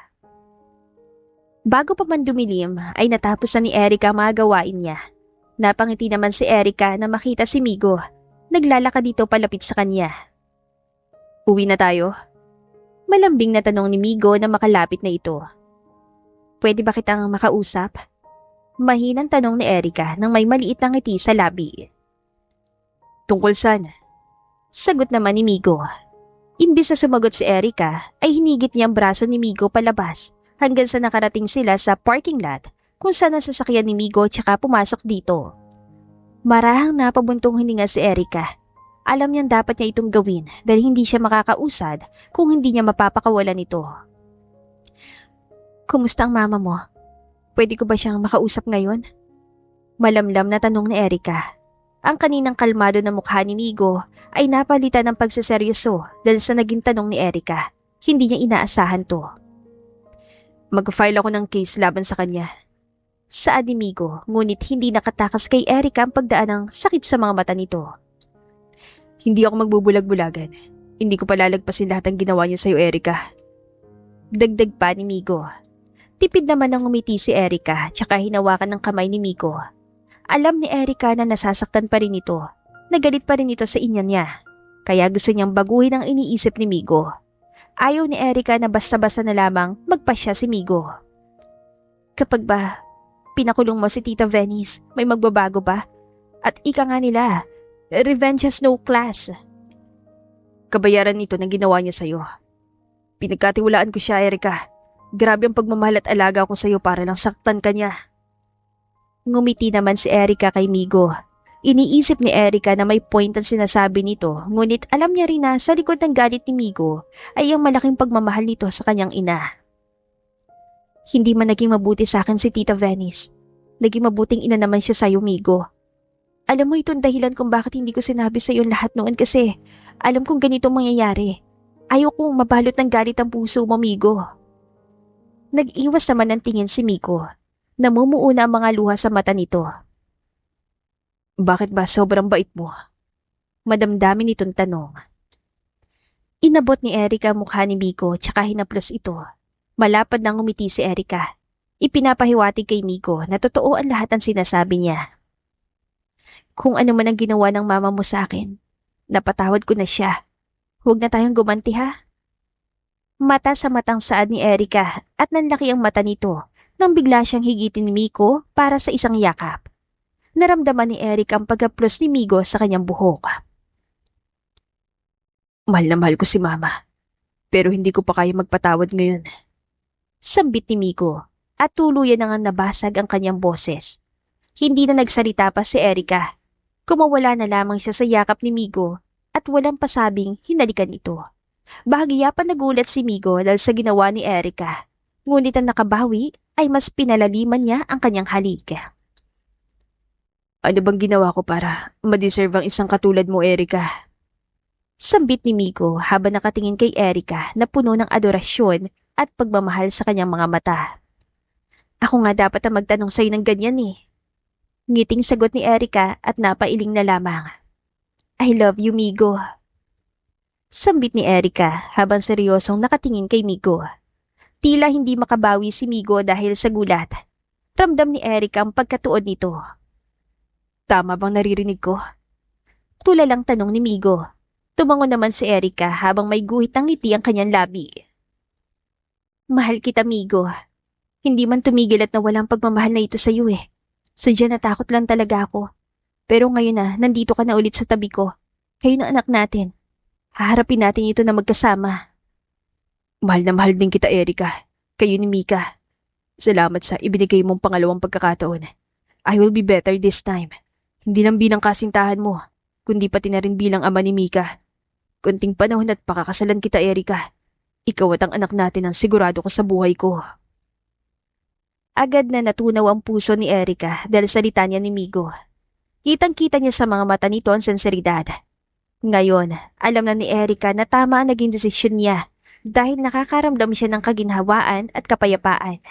Bago pa man dumilim ay natapos na ni Erika ang mga gawain niya. Napangiti naman si Erika na makita si Migo. Naglalakad dito palapit sa kanya. Uwi na tayo? Malambing na tanong ni Migo na makalapit na ito. Pwede ba kitang makausap? Mahinang tanong ni Erika nang may maliit na ngiti sa labi. Tungkol saan? Sagot naman ni Migo. Imbis na sumagot si Erica, ay hinigit niya ang braso ni Migo palabas hanggang sa nakarating sila sa parking lot kung saan ang sasakyan ni Migo tsaka pumasok dito. Marahang napabuntong hininga si Erica. Alam niyang dapat niya itong gawin dahil hindi siya makakausad kung hindi niya mapapakawalan ito. Kumusta ang mama mo? Pwede ko ba siyang makausap ngayon? Malamlam na tanong ni Erica. Ang kaninang kalmado na mukha ni Migo ay napalitan ng pagseseryoso dahil sa naging tanong ni Erica. Hindi niya inaasahan to. Mag-file ako ng case laban sa kanya. Saad ni Migo, ngunit hindi nakatakas kay Erica ang pagdaan ng sakit sa mga mata nito. Hindi ako magbubulag-bulagan. Hindi ko palalagpasin lahat ng ginawa niya sa'yo, Erica. Dagdag pa ni Migo. Tipid naman ang umiti si Erica tsaka hinawakan ng kamay ni Migo. Alam ni Erica na nasasaktan pa rin ito. Nagalit pa rin ito sa inya niya. Kaya gusto niyang baguhin ang iniisip ni Migo. Ayaw ni Erica na basta-basta na lamang magpasya si Migo. Kapag ba pinakulong mo si Tita Venice, may magbabago ba? At ika nga nila, revenge has no class. Kabayaran nito ng ginawa niya sa'yo. Pinagkatiwalaan ko siya, Erica. Grabe ang pagmamahal at alaga ko sa'yo para lang saktan ka niya. Ngumiti naman si Erica kay Migo. Iniisip ni Erica na may point ang sinasabi nito, ngunit alam niya rin na sa likod ng galit ni Migo ay ang malaking pagmamahal nito sa kanyang ina. Hindi man naging mabuti sa akin si Tita Venice. Naging mabuting ina naman siya sa'yo, Migo. Alam mo itong dahilan kung bakit hindi ko sinabi sa'yo lahat noon kasi alam kong ganito mangyayari. Ayaw kong mabalot ng galit ang puso mo, Migo. Nag-iwas naman ng tingin si Migo. Namumuuna ang mga luha sa mata nito. Bakit ba sobrang bait mo? Madamdamin itong tanong. Inabot ni Erica ang mukha ni Migo tsaka hinaplos ito. Malapad nang umiti si Erica. Ipinapahiwatig kay Migo na totoo ang lahat ng sinasabi niya. Kung ano man ang ginawa ng mama mo sa akin, napatawad ko na siya. Huwag na tayong gumanti ha. Mata sa matang saad ni Erica at nanlaki ang mata nito nang bigla siyang higitin ni Migo para sa isang yakap. Naramdaman ni Erica ang pagkaplos ni Migo sa kanyang buhok. Mahal na mahal ko si mama, pero hindi ko pa kaya magpatawad ngayon. Sambit ni Migo at tuluyan na nga nabasag ang kanyang boses. Hindi na nagsalita pa si Erica. Kumawala na lamang siya sa yakap ni Migo at walang pasabing hinalikan ito. Bahagya pa nagulat si Migo dahil sa ginawa ni Erica. Ngunit ang nakabawi ay mas pinalaliman niya ang kanyang halik. Ano bang ginawa ko para ma-deserve ang isang katulad mo, Erica? Sambit ni Migo habang nakatingin kay Erica na puno ng adorasyon at pagmamahal sa kanyang mga mata. Ako nga dapat ang magtanong sa'yo ng ganyan eh. Ngiting sagot ni Erica at napailing na lamang. I love you, Migo. Sambit ni Erica habang seryosong nakatingin kay Migo. Tila hindi makabawi si Migo dahil sa gulat. Ramdam ni Erica ang pagkatuod nito. Tama bang naririnig ko? Tulalang tanong ni Migo. Tumango naman si Erica habang may guhit ng ngiti ang kanyang labi. Mahal kita, Migo. Hindi man tumigil at nawalang pagmamahal na ito sa iyo eh. Sadya natakot lang talaga ako. Pero ngayon na, nandito ka na ulit sa tabi ko. Kayo ng anak natin. Haharapin natin ito na magkasama. Mahal na mahal din kita, Erica. Kayo ni Mika. Salamat sa ibinigay mong pangalawang pagkakataon. I will be better this time. Hindi lang bilang kasintahan mo, kundi pati na rin bilang ama ni Mika. Kunting panahon at pakakasalan kita, Erica. Ikaw at ang anak natin ang sigurado ko sa buhay ko. Agad na natunaw ang puso ni Erica dahil salita niya ni Migo. Kitang-kita niya sa mga mata nito ang senseridad. Ngayon, alam na ni Erica na tama ang naging desisyon niya dahil nakakaramdam siya ng kaginhawaan at kapayapaan.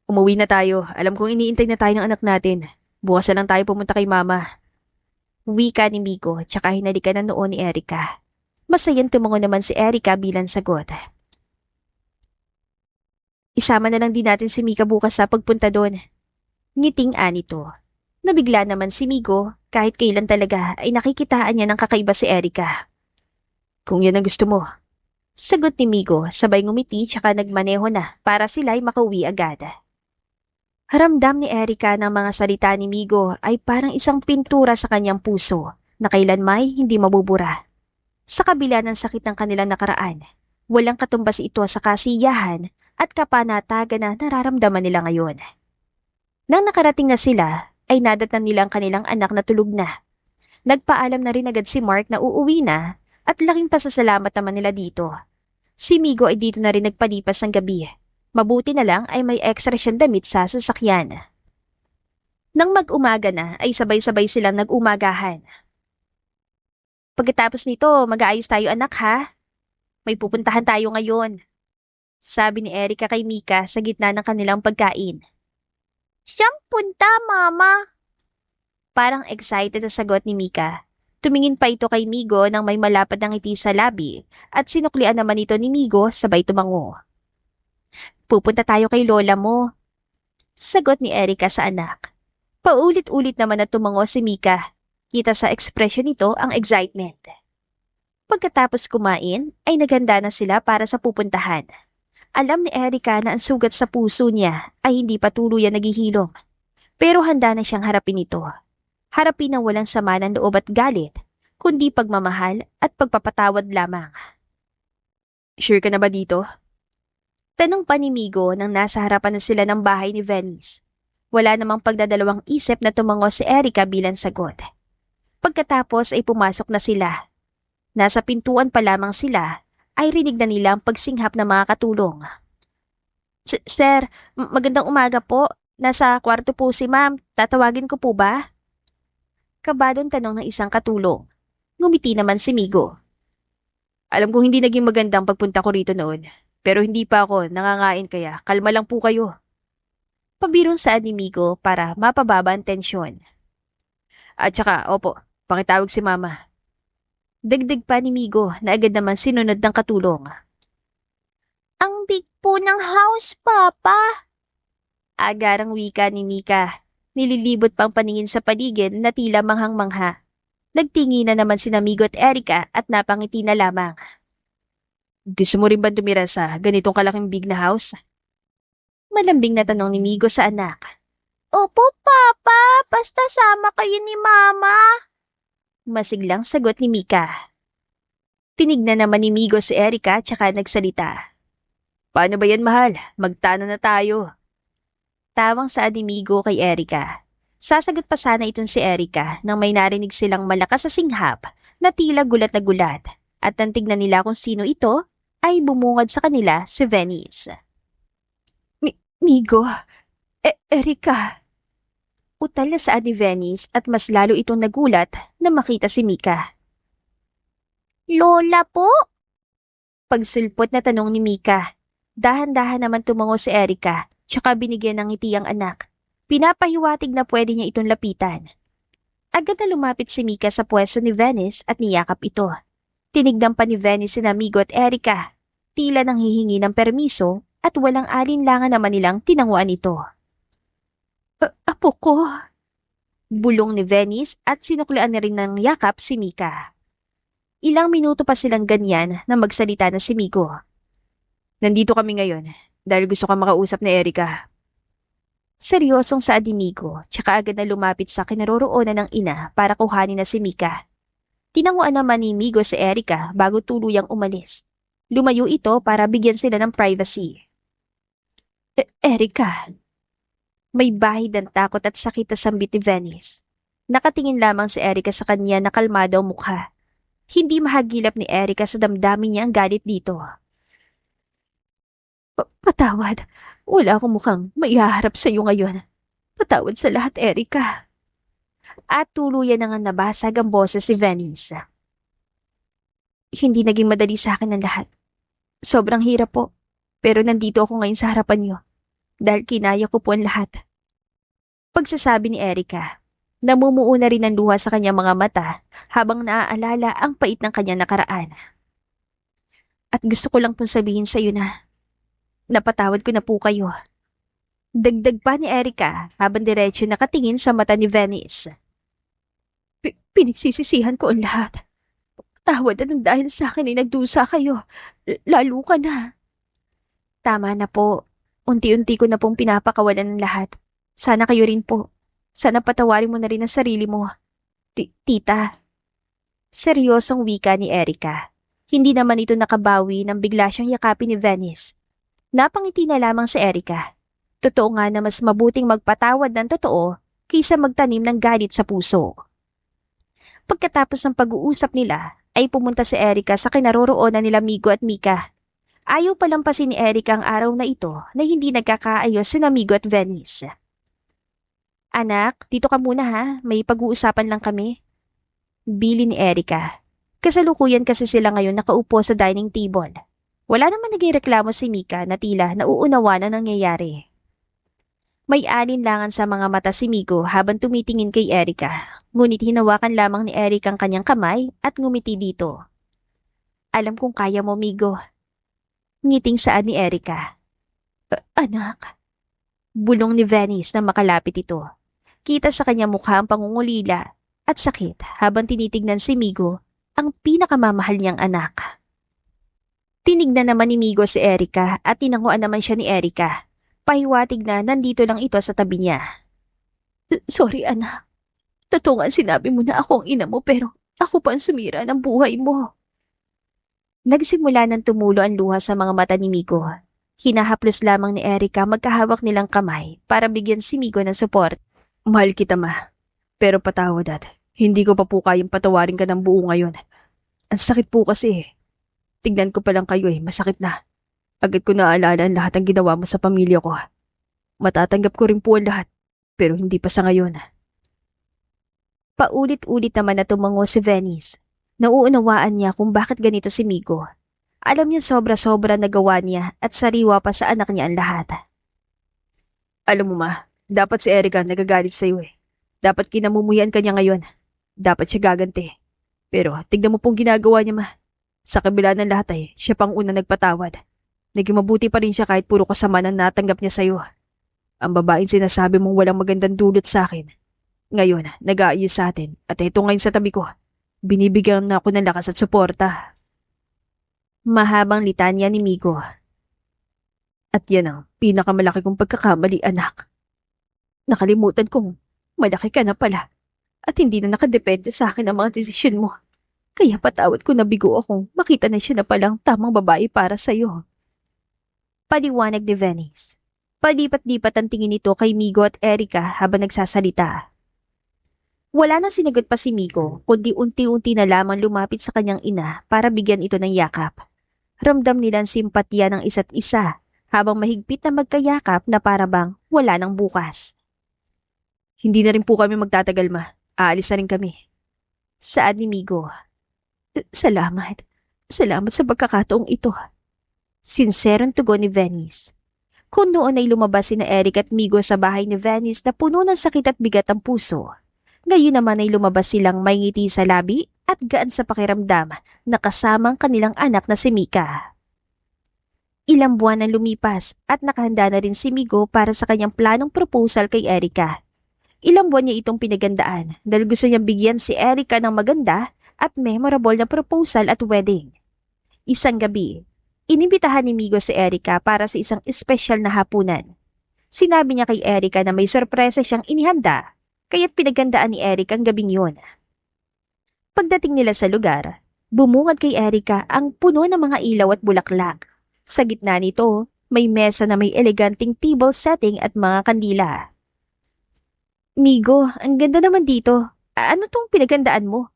Umuwi na tayo. Alam kong iniintay na tayo ng anak natin. Bukas na lang tayo pumunta kay mama. Wika ni Migo tsaka hinalikan na noon ni Erica. Masayang tumango naman si Erica bilang sagot. Isama na lang din natin si Mika bukas sa pagpunta doon. Ngiting anito. Nabigla naman si Migo kahit kailan talaga ay nakikitaan niya ng kakaiba si Erica. Kung yan ang gusto mo. Sagot ni Migo sabay ngumiti tsaka nagmaneho na para sila'y makauwi agad. Haramdam ni Erica ng mga salita ni Migo ay parang isang pintura sa kanyang puso na kailanmay hindi mabubura. Sa kabila ng sakit ng kanilang nakaraan, walang katumbas ito sa kasiyahan at kapanatagan na nararamdaman nila ngayon. Nang nakarating na sila, ay nadatnan nila ang kanilang anak na tulog na. Nagpaalam na rin agad si Mark na uuwi na at laking pasasalamat naman nila dito. Si Migo ay dito na rin nagpalipas ng gabi. Mabuti na lang ay may extra siyang damit sa sasakyan. Nang mag-umaga na ay sabay-sabay silang nag-umagahan. Pagkatapos nito, mag-aayos tayo anak ha. May pupuntahan tayo ngayon. Sabi ni Erica kay Mika sa gitna ng kanilang pagkain. Siyang punta, Mama. Parang excited na sagot ni Mika. Tumingin pa ito kay Migo nang may malapad ng ngiti sa labi at sinuklian naman ito ni Migo sabay tumango. Pupunta tayo kay lola mo. Sagot ni Erica sa anak. Paulit-ulit naman na tumango si Mika. Kita sa ekspresyon nito ang excitement. Pagkatapos kumain, ay naghanda na sila para sa pupuntahan. Alam ni Erica na ang sugat sa puso niya ay hindi pa tuluyan naghihilom. Pero handa na siyang harapin ito. Harapin ng walang sama ng loob at galit, kundi pagmamahal at pagpapatawad lamang. Sure ka na ba dito? Tanong pa ni Migo nang nasa harapan na sila ng bahay ni Venice. Wala namang pagdadalawang isip na tumango si Erica bilang sagot. Pagkatapos ay pumasok na sila. Nasa pintuan pa lamang sila ay rinig na nila ang pagsinghap ng mga katulong. Sir, magandang umaga po. Nasa kwarto po si ma'am. Tatawagin ko po ba? Kabadong tanong ng isang katulong. Ngumiti naman si Migo. Alam kong hindi naging magandang pagpunta ko rito noon. Pero hindi pa ako nangangain kaya kalma lang po kayo. Pabirong saad ni Migo para mapababa ang tensyon. At saka, opo, pakitawag si mama. Dagdag pa ni Migo na agad naman sinunod ng katulong. Ang big po ng house, Papa. Agarang wika ni Mika. Nililibot pang paningin sa paligid na tila manghang-mangha. Nagtingi na naman sina Migo at Erica at napangiti na lamang. Gusto mo rin ba tumira sa ganitong kalaking big na house? Malambing na tanong ni Migo sa anak. Opo, Papa. Basta sama kayo ni Mama. Masiglang sagot ni Mika. Tinignan naman ni Migo si Erica tsaka nagsalita. Paano ba yan, mahal? Magtana na tayo. Tawang saad ni Migo kay Erica. Sasagot pa sana itong si Erica nang may narinig silang malakas sa singhap na tila gulat na gulat at nang tignan nila kung sino ito ay bumungad sa kanila si Venice. Migo, Erica. Utal na saad ni Venice at mas lalo itong nagulat na makita si Mika. Lola po? Pagsulpot na tanong ni Mika. Dahan-dahan naman tumango si Erica, tsaka binigyan ng ngiti ang anak. Pinapahiwatig na pwede niya itong lapitan. Agad na lumapit si Mika sa pwesto ni Venice at niyakap ito. Tinignan pa ni Venice sina Migo at Erica. Tila nang hihingi ng permiso at walang alinlangan naman nilang tinanguan ito. Apo ko. Bulong ni Venice at sinuklian na rin ng yakap si Mika. Ilang minuto pa silang ganyan na magsalita na si Migo. Nandito kami ngayon dahil gusto ka makausap ni Erica. Seryosong saad ni Migo, tsaka agad na lumapit sa kinaroroonan ng ina para kuhanin na si Mika. Tinanguan naman ni Migo si Erica bago tuluyang umalis. Lumayo ito para bigyan sila ng privacy. Erica. May bahid ng takot at sakit na sambit ni Venice. Nakatingin lamang si Erica sa kanya na kalmado ang mukha. Hindi mahagilap ni Erica sa damdamin niya ang galit dito. Patawad. Wala akong mukhang maihaharap sa iyo ngayon. Patawad sa lahat, Erica. At tuluyan na nga nabasag ang boses ni Venice. Hindi naging madali sa akin ang lahat. Sobrang hirap po. Pero nandito ako ngayon sa harapan niyo. Dahil kinaya ko po ang lahat. Pagsasabi ni Erica, namumuo na rin ang luha sa kanyang mga mata habang naaalala ang pait ng kanyang nakaraan. At gusto ko lang pong sabihin sa iyo na napatawad ko na po kayo. Dagdag pa ni Erica habang diretso nakatingin sa mata ni Venice. Pinagsisisihan ko ang lahat. Tawad na dahil sa akin ay nagdusa kayo. Lalo ka na. Tama na po. Unti-unti ko na pong pinapakawalan ng lahat. Sana kayo rin po. Sana patawarin mo na rin ang sarili mo. Tita. Seryosong wika ni Erica. Hindi naman ito nakabawi nang bigla siyang yakapin ni Venice. Napangiti na lamang si Erica. Totoo nga na mas mabuting magpatawad ng totoo kaysa magtanim ng galit sa puso. Pagkatapos ng pag-uusap nila, ay pumunta si Erica sa kinaroroonan nila Migo at Mika. Ayaw palampasin ni Erica ang araw na ito na hindi nagkakaayos si Migo at Venice. Anak, dito ka muna ha, may pag-uusapan lang kami. Bili ni Erica. Kasalukuyan kasi sila ngayon nakaupo sa dining table. Wala naman nagreklamo si Mika na tila nauunawa na nangyayari. May alinlangan sa mga mata si Migo habang tumitingin kay Erica. Ngunit hinawakan lamang ni Erica ang kanyang kamay at ngumiti dito. Alam kong kaya mo, Migo. Ngiting saad ni Erica. Anak. Bulong ni Venice na makalapit ito. Kita sa kanyang mukha ang pangungulila at sakit habang tinitignan si Migo ang pinakamamahal niyang anak. Tinignan naman ni Migo si Erica at tinanguan naman siya ni Erica. Pahiwatig na nandito lang ito sa tabi niya. Sorry anak. Totoo nga sinabi mo na ako ang ina mo pero ako pa ang sumira ng buhay mo. Nagsimula ng tumulo ang luha sa mga mata ni Migo. Hinahaplos lamang ni Erica magkahawak nilang kamay para bigyan si Migo ng support. Mahal kita, ma. Pero patawad at hindi ko pa po kayang patawarin ka ng buo ngayon. Ang sakit po kasi. Tignan ko pa lang kayo masakit na. Agad ko naaalala ang lahat ng ginawa mo sa pamilya ko. Matatanggap ko rin po ang lahat, pero hindi pa sa ngayon. Paulit-ulit naman na tumango si Venice. Nauunawaan niya kung bakit ganito si Migo. Alam niya sobra-sobra nagawa niya at sariwa pa sa anak niya ang lahat. Alam mo ma, dapat si Erica nagagalit sa'yo Dapat kinamumuhian ka niya ngayon. Dapat siya gaganti. Pero tignan mo pong ginagawa niya ma. Sa kabila ng lahat siya pang una nagpatawad. Naging mabuti pa rin siya kahit puro kasama na natanggap niya sa'yo. Ang babaeng sinasabi mong walang magandang dulot sa akin. Ngayon, nag-aayos sa atin at ito ngayon sa tabi ko. Binibigyan na ako ng lakas at suporta. Mahabang litanya ni Migo. At yan ang pinakamalaki kong pagkakamali, anak. Nakalimutan kong malaki ka na pala at hindi na nakadepende sa akin ang mga desisyon mo. Kaya patawad ko na bigo akong makita na siya na palang tamang babae para sa'yo. Paliwanag ni Venice. Palipat-lipat ang tingin nito kay Migo at Erica habang nagsasalita. Wala nang sinagot pa si Migo, kundi unti-unti na lamang lumapit sa kanyang ina para bigyan ito ng yakap. Ramdam nilang simpatya ng isa't isa habang mahigpit na magkayakap na parabang wala nang bukas. Hindi na rin po kami magtatagal ma. Aalis na rin kami. Saad ni Migo. Salamat. Salamat sa pagkakataong ito. Sinserong tugon ni Venice. Kung noon ay lumabas sina Eric at Migo sa bahay ni Venice na puno ng sakit at bigat ang puso, ngayon naman ay lumabas silang may ngiti sa labi at gaan sa pakiramdam na kasamang kanilang anak na si Mika. Ilang buwan ang lumipas at nakahanda na rin si Migo para sa kanyang planong proposal kay Erica. Ilang buwan niya itong pinagandaan dahil gusto niyang bigyan si Erica ng maganda at memorable na proposal at wedding. Isang gabi, inimbitahan ni Migo si Erica para sa isang espesyal na hapunan. Sinabi niya kay Erica na may sorpresa siyang inihanda, kaya't pinagandaan ni Erica ang gabing yun. Pagdating nila sa lugar, bumungad kay Erica ang puno ng mga ilaw at bulaklak. Sa gitna nito, may mesa na may eleganting table setting at mga kandila. Migo, ang ganda naman dito. Ano tong pinagandaan mo?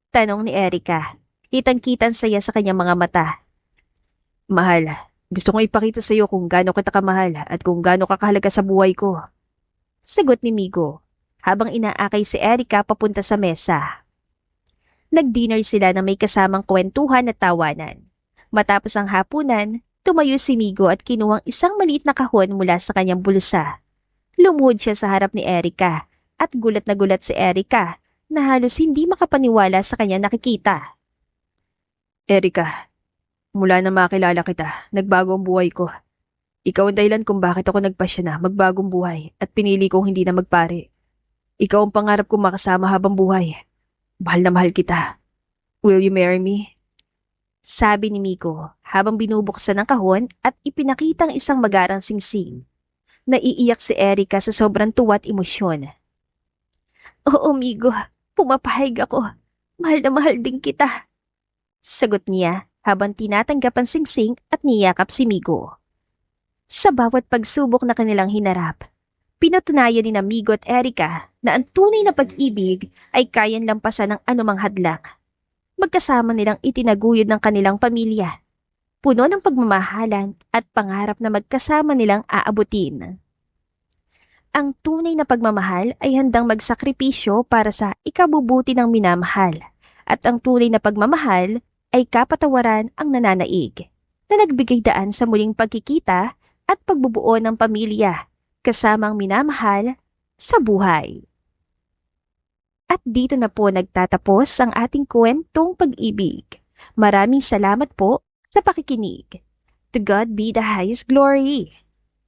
Tanong ni Erica. Kitang-kitan saya sa kanyang mga mata. Mahal, gusto kong ipakita sa iyo kung gaano kita kamahal at kung gaano kakahalaga sa buhay ko. Sagot ni Migo, habang inaakay si Erica papunta sa mesa. Nag-dinner sila na may kasamang kwentuhan at tawanan. Matapos ang hapunan, tumayo si Migo at kinuhang isang maliit na kahon mula sa kanyang bulsa. Lumuhod siya sa harap ni Erica at gulat na gulat si Erica na halos hindi makapaniwala sa kanya nakikita. Erica, mula na makilala kita, nagbago ang buhay ko. Ikaw ang dahilan kung bakit ako nagpasya na magbagong buhay at pinili kong hindi na magpare. Ikaw ang pangarap kong makasama habang buhay. Mahal na mahal kita. Will you marry me? Sabi ni Migo habang binubuksan ang kahon at ipinakitang isang magarang singsing. Naiiyak si Erica sa sobrang tuwa at emosyon. Oo, Migo. Pumapahig ako. Mahal na mahal din kita. Sagot niya habang tinatanggap ang singsing at niyakap si Migo. Sa bawat pagsubok na kanilang hinarap, pinatunayan ni na Migo at Erika na ang tunay na pag-ibig ay kayang lampasan ng anumang hadlang. Magkasama nilang itinaguyod ng kanilang pamilya, puno ng pagmamahalan at pangarap na magkasama nilang aabutin. Ang tunay na pagmamahal ay handang magsakripisyo para sa ikabubuti ng minamahal, at ang tunay na pagmamahal ay kapatawaran ang nananaig, na nagbigay daan sa muling pagkikita at pagbubuo ng pamilya, kasamang minamahal sa buhay. At dito na po nagtatapos ang ating kwentong pag-ibig. Maraming salamat po sa pakikinig. To God be the highest glory.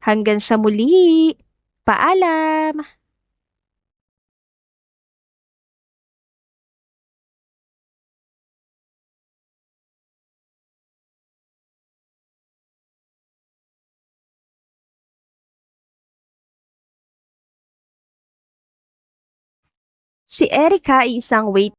Hanggang sa muli. Paalam! Si Erika ay isang wait